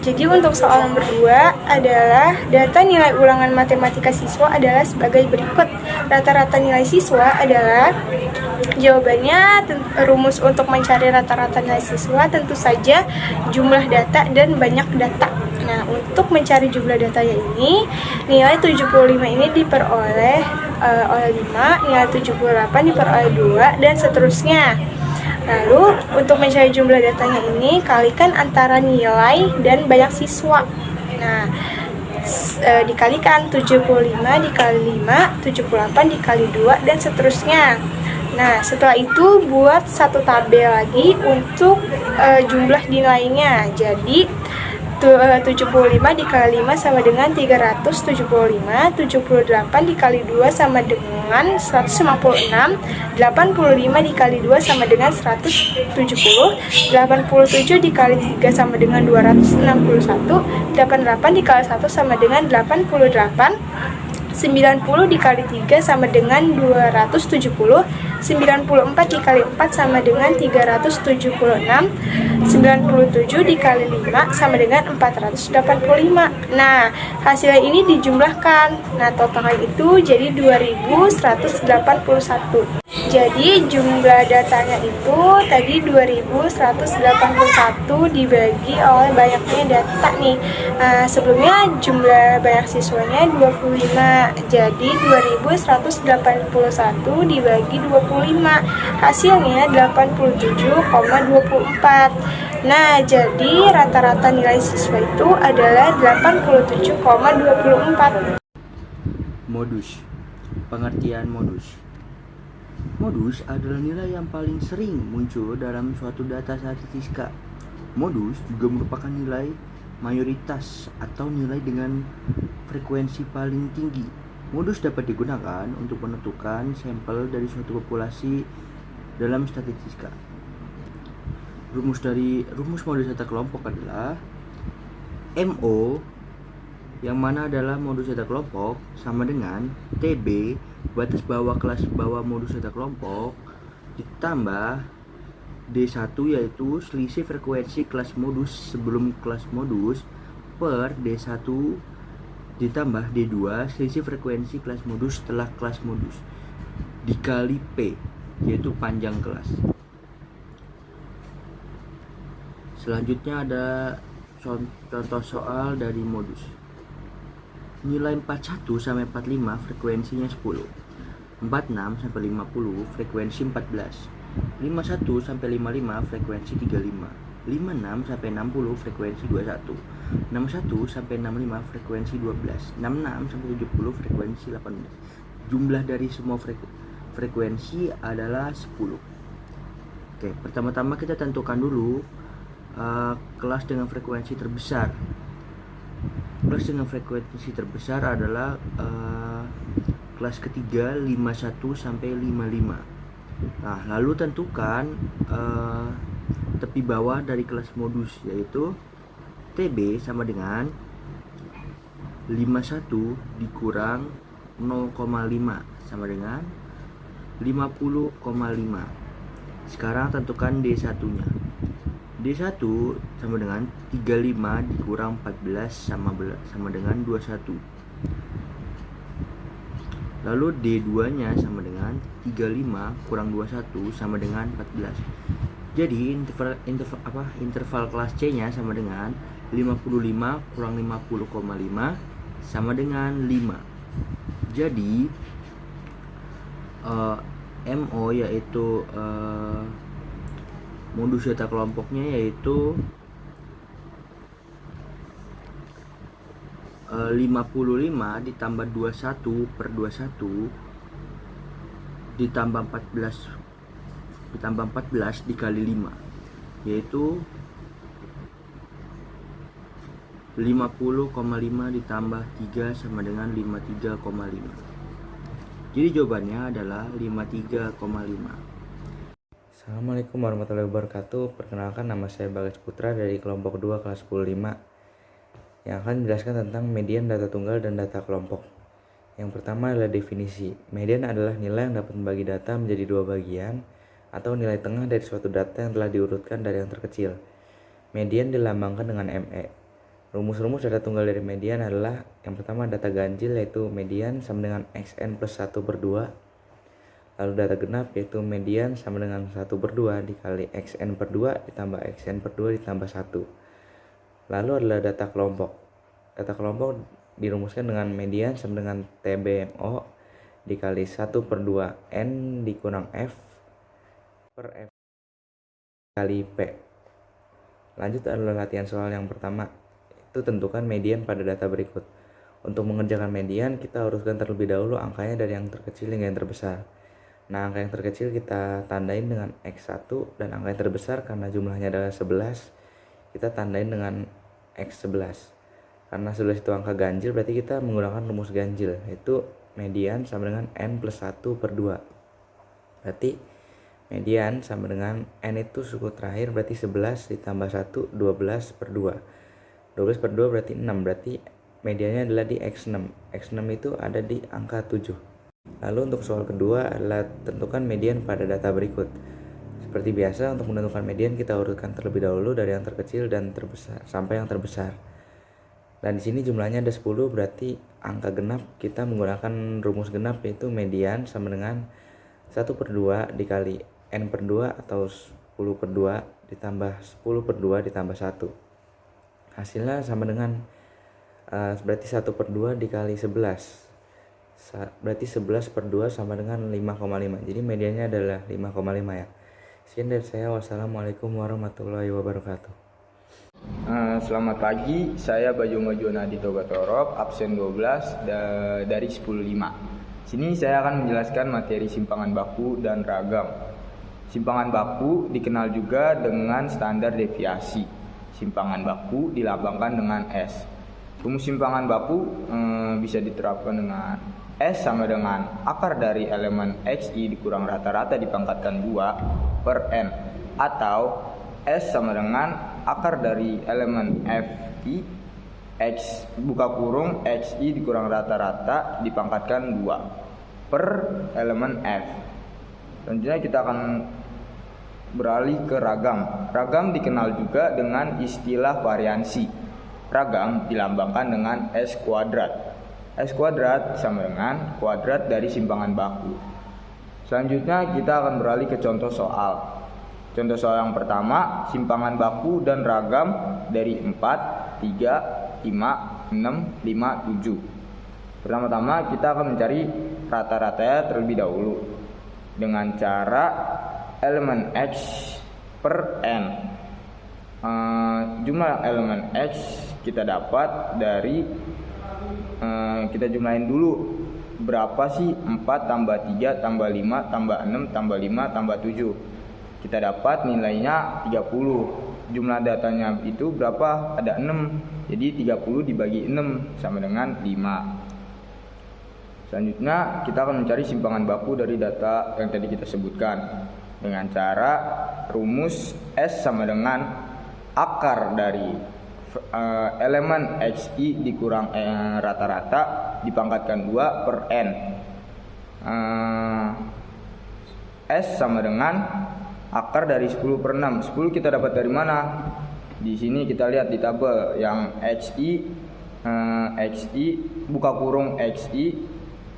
Jadi untuk soal nomor 2 adalah data nilai ulangan matematika siswa adalah sebagai berikut. Rata-rata nilai siswa adalah, jawabannya rumus untuk mencari rata-rata nilai siswa tentu saja jumlah data dan banyak data. Nah, untuk mencari jumlah datanya ini, nilai 75 ini diperoleh oleh 5, nilai 78 diperoleh 2, dan seterusnya. Lalu, untuk mencari jumlah datanya ini, kalikan antara nilai dan banyak siswa. Nah, dikalikan 75 dikali 5, 78 dikali 2, dan seterusnya. Nah, setelah itu buat satu tabel lagi untuk jumlah nilainya. Jadi, 75 dikali 5 sama dengan 375, 78 dikali 2 sama dengan 156, 85 dikali 2 sama dengan 170, 87 dikali 3 sama dengan 261, 88 dikali 1 sama dengan 88, 90 dikali 3 sama dengan 270, 94 dikali 4 sama dengan 376, 97 dikali 5 sama dengan 485. Nah, hasilnya ini dijumlahkan. Nah, totalnya itu jadi 2181. Jadi jumlah datanya itu tadi 2181 dibagi oleh banyaknya data nih. Sebelumnya jumlah banyak siswanya 25. Jadi 2181 dibagi 25. Hasilnya 87,24. Nah, jadi rata-rata nilai siswa itu adalah 87,24. Modus. Pengertian modus. Modus adalah nilai yang paling sering muncul dalam suatu data statistika. Modus juga merupakan nilai mayoritas atau nilai dengan frekuensi paling tinggi. Modus dapat digunakan untuk menentukan sampel dari suatu populasi dalam statistika. Rumus modus data kelompok adalah MO, yang mana adalah modus data kelompok, sama dengan TB, batas bawah kelas bawah modus data kelompok, ditambah D1 yaitu selisih frekuensi kelas modus sebelum kelas modus, per D1 ditambah D2 selisih frekuensi kelas modus setelah kelas modus dikali P, yaitu panjang kelas. Selanjutnya ada contoh soal dari modus. Nilai 41 sampai 45 frekuensinya 10. 46 sampai 50 frekuensi 14. 51 sampai 55 frekuensi 35. 56 sampai 60 frekuensi 21. 61 sampai 65 frekuensi 12. 66 sampai 70 frekuensi 18. Jumlah dari semua frekuensi adalah 10. Oke, pertama-tama kita tentukan dulu kelas dengan frekuensi terbesar. Kelas dengan frekuensi terbesar adalah kelas ketiga 51 sampai 55. Nah, lalu tentukan tepi bawah dari kelas modus, yaitu TB sama dengan 51 dikurang 0,5 sama dengan 50,5. Sekarang tentukan D1 nya. D1 sama dengan 35 dikurang 14 sama dengan 21. Lalu D2 nya sama dengan 35 kurang 21 sama dengan 14. Jadi interval kelas C nya sama dengan 55 kurang 50,5 sama dengan 5. Jadi MO yaitu modus data kelompoknya yaitu 55 ditambah 21 per 21 ditambah 14 dikali 5, yaitu 50,5 ditambah 3 sama dengan 53,5. Jadi jawabannya adalah 53,5. Assalamualaikum warahmatullahi wabarakatuh. Perkenalkan, nama saya Bagas Putra dari kelompok 2 kelas 105 yang akan menjelaskan tentang median data tunggal dan data kelompok. Yang pertama adalah definisi. Median adalah nilai yang dapat membagi data menjadi dua bagian atau nilai tengah dari suatu data yang telah diurutkan dari yang terkecil. Median dilambangkan dengan ME. Rumus-rumus data tunggal dari median adalah yang pertama data ganjil, yaitu median sama dengan XN plus 1/2. Lalu data genap, yaitu median sama dengan 1/2 dikali XN/2 ditambah XN/2 ditambah 1. Lalu adalah data kelompok. Data kelompok dirumuskan dengan median sama dengan TBMO dikali 1/2 N dikurang F per F kali P. Lanjut adalah latihan soal yang pertama. Itu tentukan median pada data berikut. Untuk mengerjakan median, kita urutkan terlebih dahulu angkanya dari yang terkecil hingga yang terbesar. Nah, angka yang terkecil kita tandain dengan X1 dan angka yang terbesar karena jumlahnya adalah 11, kita tandain dengan X11. Karena 11 itu angka ganjil, berarti kita menggunakan rumus ganjil, yaitu median sama dengan N plus 1/2. Berarti median sama dengan N itu suku terakhir, berarti 11 ditambah 1, 12/2. 12/2 berarti 6, berarti mediannya adalah di X6. X6 itu ada di angka 7. Lalu untuk soal kedua adalah tentukan median pada data berikut. Seperti biasa, untuk menentukan median kita urutkan terlebih dahulu dari yang terkecil dan terbesar sampai yang terbesar. Dan di sini jumlahnya ada 10, berarti angka genap kita menggunakan rumus genap, yaitu median sama dengan 1/2 dikali N/2 atau 10/2 ditambah 10/2 ditambah 1. Hasilnya sama dengan berarti 1/2 dikali 11. Berarti 11/2 sama dengan 5,5. Jadi mediannya adalah 5,5 ya. Sekian dari saya. Wassalamualaikum warahmatullahi wabarakatuh. Selamat pagi, saya Bajongo Jonadi Togatorop, absen 12 dari 105. Sini saya akan menjelaskan materi simpangan baku dan ragam. Simpangan baku dikenal juga dengan standar deviasi. Simpangan baku dilambangkan dengan S. Rumus simpangan baku bisa diterapkan dengan S sama dengan akar dari elemen XI dikurang rata-rata dipangkatkan 2 per N, atau S sama dengan akar dari elemen FI X buka kurung XI dikurang rata-rata dipangkatkan 2 per elemen F. Selanjutnya kita akan beralih ke ragam. Ragam dikenal juga dengan istilah variansi. Ragam dilambangkan dengan S kuadrat. S kuadrat sama dengan kuadrat dari simpangan baku. Selanjutnya kita akan beralih ke contoh soal. Contoh soal yang pertama, simpangan baku dan ragam dari 4, 3, 5, 6, 5, 7. Pertama-tama kita akan mencari rata-ratanya terlebih dahulu dengan cara elemen X per N. Jumlah elemen X kita dapat dari kita jumlahin dulu berapa sih 4 tambah 3 tambah 5 tambah 6 tambah 5 tambah 7. Kita dapat nilainya 30. Jumlah datanya itu berapa? Ada 6. Jadi 30 dibagi 6 sama dengan 5. Selanjutnya kita akan mencari simpangan baku dari data yang tadi kita sebutkan dengan cara rumus S sama dengan akar dari elemen XI dikurang rata-rata dipangkatkan 2 per N. S sama dengan akar dari 10 per 6. 10 kita dapat dari mana? Di sini kita lihat di tabel yang XI buka kurung XI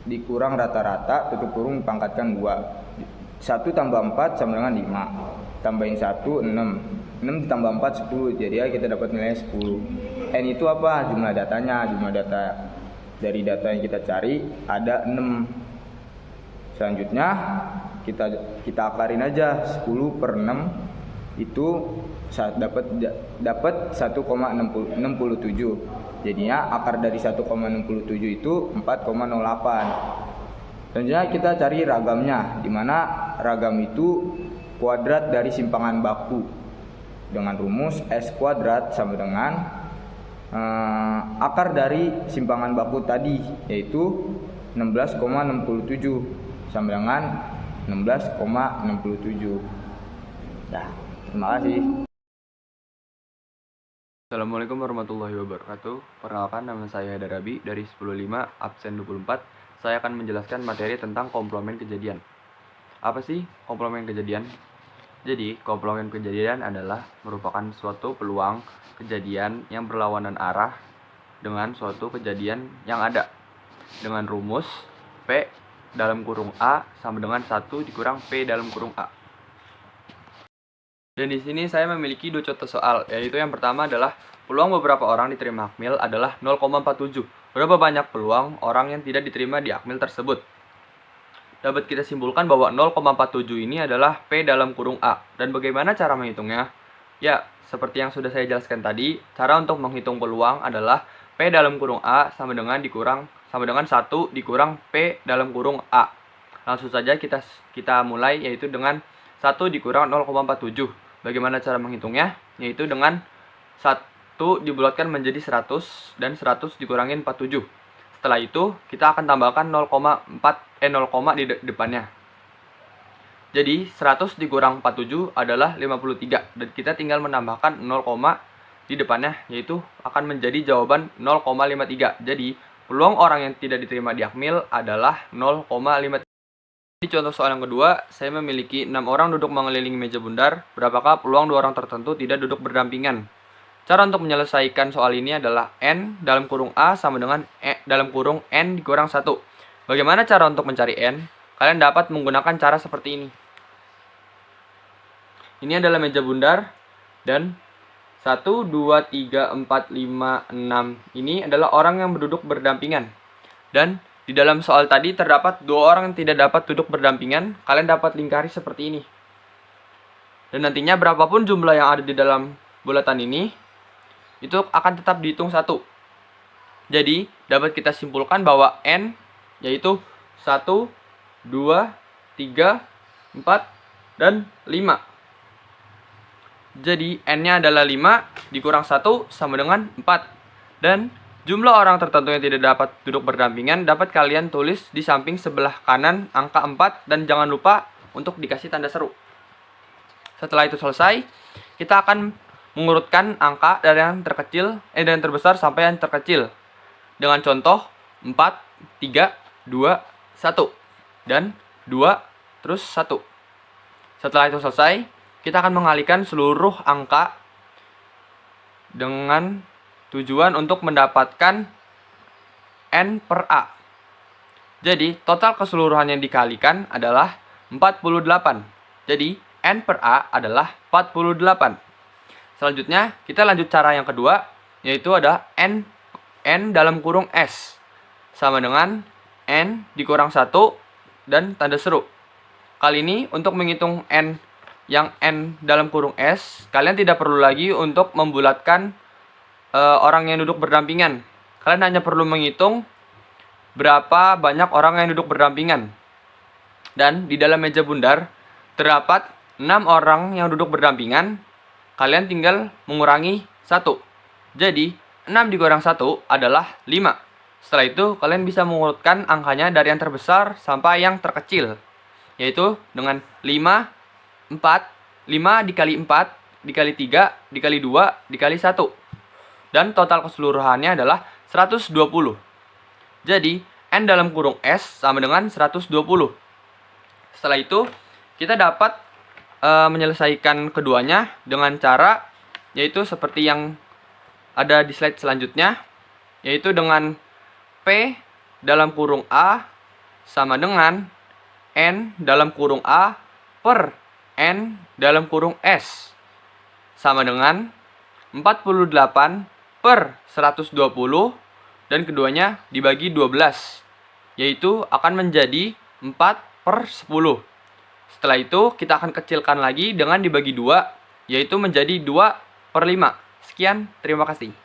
dikurang rata-rata tutup kurung dipangkatkan 2. 1 tambah 4 sama dengan 5. Tambahin 1 6. 6 ditambah 4 10. Jadi ya kita dapat nilai 10. N itu apa? Jumlah datanya. Jumlah data dari data yang kita cari ada 6. Selanjutnya kita akarin aja 10 per 6 itu dapat 1,67. Jadinya akar dari 1,67 itu 4,08. Selanjutnya kita cari ragamnya, di mana ragam itu kuadrat dari simpangan baku dengan rumus S kuadrat sama dengan akar dari simpangan baku tadi yaitu 16,67 sama dengan 16,67. Nah, terima kasih. Assalamualaikum warahmatullahi wabarakatuh. Perkenalkan, nama saya Darabi dari 10.5 absen 24. Saya akan menjelaskan materi tentang komplement kejadian. Apa sih komplement kejadian? Jadi, komplement kejadian adalah merupakan suatu peluang kejadian yang berlawanan arah dengan suatu kejadian yang ada dengan rumus P dalam kurung A sama dengan 1 dikurang P dalam kurung A. Dan di sini saya memiliki 2 contoh soal, yaitu yang pertama adalah peluang beberapa orang diterima akmil adalah 0,47. Berapa banyak peluang orang yang tidak diterima di akmil tersebut? Dapat kita simpulkan bahwa 0,47 ini adalah P dalam kurung A. Dan bagaimana cara menghitungnya? Ya, seperti yang sudah saya jelaskan tadi, cara untuk menghitung peluang adalah P dalam kurung A sama dengan 1 dikurang P dalam kurung A. Langsung saja kita mulai, yaitu dengan 1 dikurang 0,47. Bagaimana cara menghitungnya? Yaitu dengan 1 dibulatkan menjadi 100 dan 100 dikurangin 47. Setelah itu kita akan tambahkan 0, di depannya. Jadi 100 dikurang 47 adalah 53 dan kita tinggal menambahkan 0, di depannya, yaitu akan menjadi jawaban 0,53. Jadi peluang orang yang tidak diterima di akmil adalah 0,53. Di contoh soal yang kedua, saya memiliki 6 orang duduk mengelilingi meja bundar. Berapakah peluang 2 orang tertentu tidak duduk berdampingan? Cara untuk menyelesaikan soal ini adalah N dalam kurung A sama dengan E dalam kurung N dikurang 1. Bagaimana cara untuk mencari N? Kalian dapat menggunakan cara seperti ini. Ini adalah meja bundar dan 1, 2, 3, 4, 5, 6 ini adalah orang yang berduduk berdampingan. Dan di dalam soal tadi terdapat 2 orang yang tidak dapat duduk berdampingan. Kalian dapat lingkari seperti ini. Dan nantinya berapapun jumlah yang ada di dalam bulatan ini, itu akan tetap dihitung 1. Jadi, dapat kita simpulkan bahwa N yaitu 1, 2, 3, 4, dan 5. Jadi, N-nya adalah 5 dikurang 1 sama dengan 4. Dan jumlah orang tertentu yang tidak dapat duduk berdampingan dapat kalian tulis di samping sebelah kanan angka 4 dan jangan lupa untuk dikasih tanda seru. Setelah itu selesai, kita akan mengurutkan angka dari yang terkecil dari yang terbesar sampai yang terkecil dengan contoh 4, 3, 2, 1 dan 2 terus 1. Setelah itu selesai, kita akan mengalihkan seluruh angka dengan tujuan untuk mendapatkan N per A. Jadi, total keseluruhan yang dikalikan adalah 48. Jadi, N per A adalah 48. Selanjutnya, kita lanjut cara yang kedua, yaitu ada N dalam kurung S. Sama dengan N dikurang 1 dan tanda seru. Kali ini, untuk menghitung N yang N dalam kurung S, kalian tidak perlu lagi untuk membulatkan orang yang duduk berdampingan. Kalian hanya perlu menghitung berapa banyak orang yang duduk berdampingan. Dan di dalam meja bundar terdapat 6 orang yang duduk berdampingan. Kalian tinggal mengurangi 1. Jadi 6 dikurang 1 adalah 5. Setelah itu kalian bisa mengurutkan angkanya dari yang terbesar sampai yang terkecil, yaitu dengan 5 dikali 4 dikali 3 dikali 2 dikali 1. Dan total keseluruhannya adalah 120. Jadi, N dalam kurung S sama dengan 120. Setelah itu, kita dapat menyelesaikan keduanya dengan cara, yaitu seperti yang ada di slide selanjutnya, yaitu dengan P dalam kurung A sama dengan N dalam kurung A per N dalam kurung S sama dengan 48 per 120, dan keduanya dibagi 12, yaitu akan menjadi 4 per 10. Setelah itu kita akan kecilkan lagi dengan dibagi 2, yaitu menjadi 2 per 5. Sekian, terima kasih.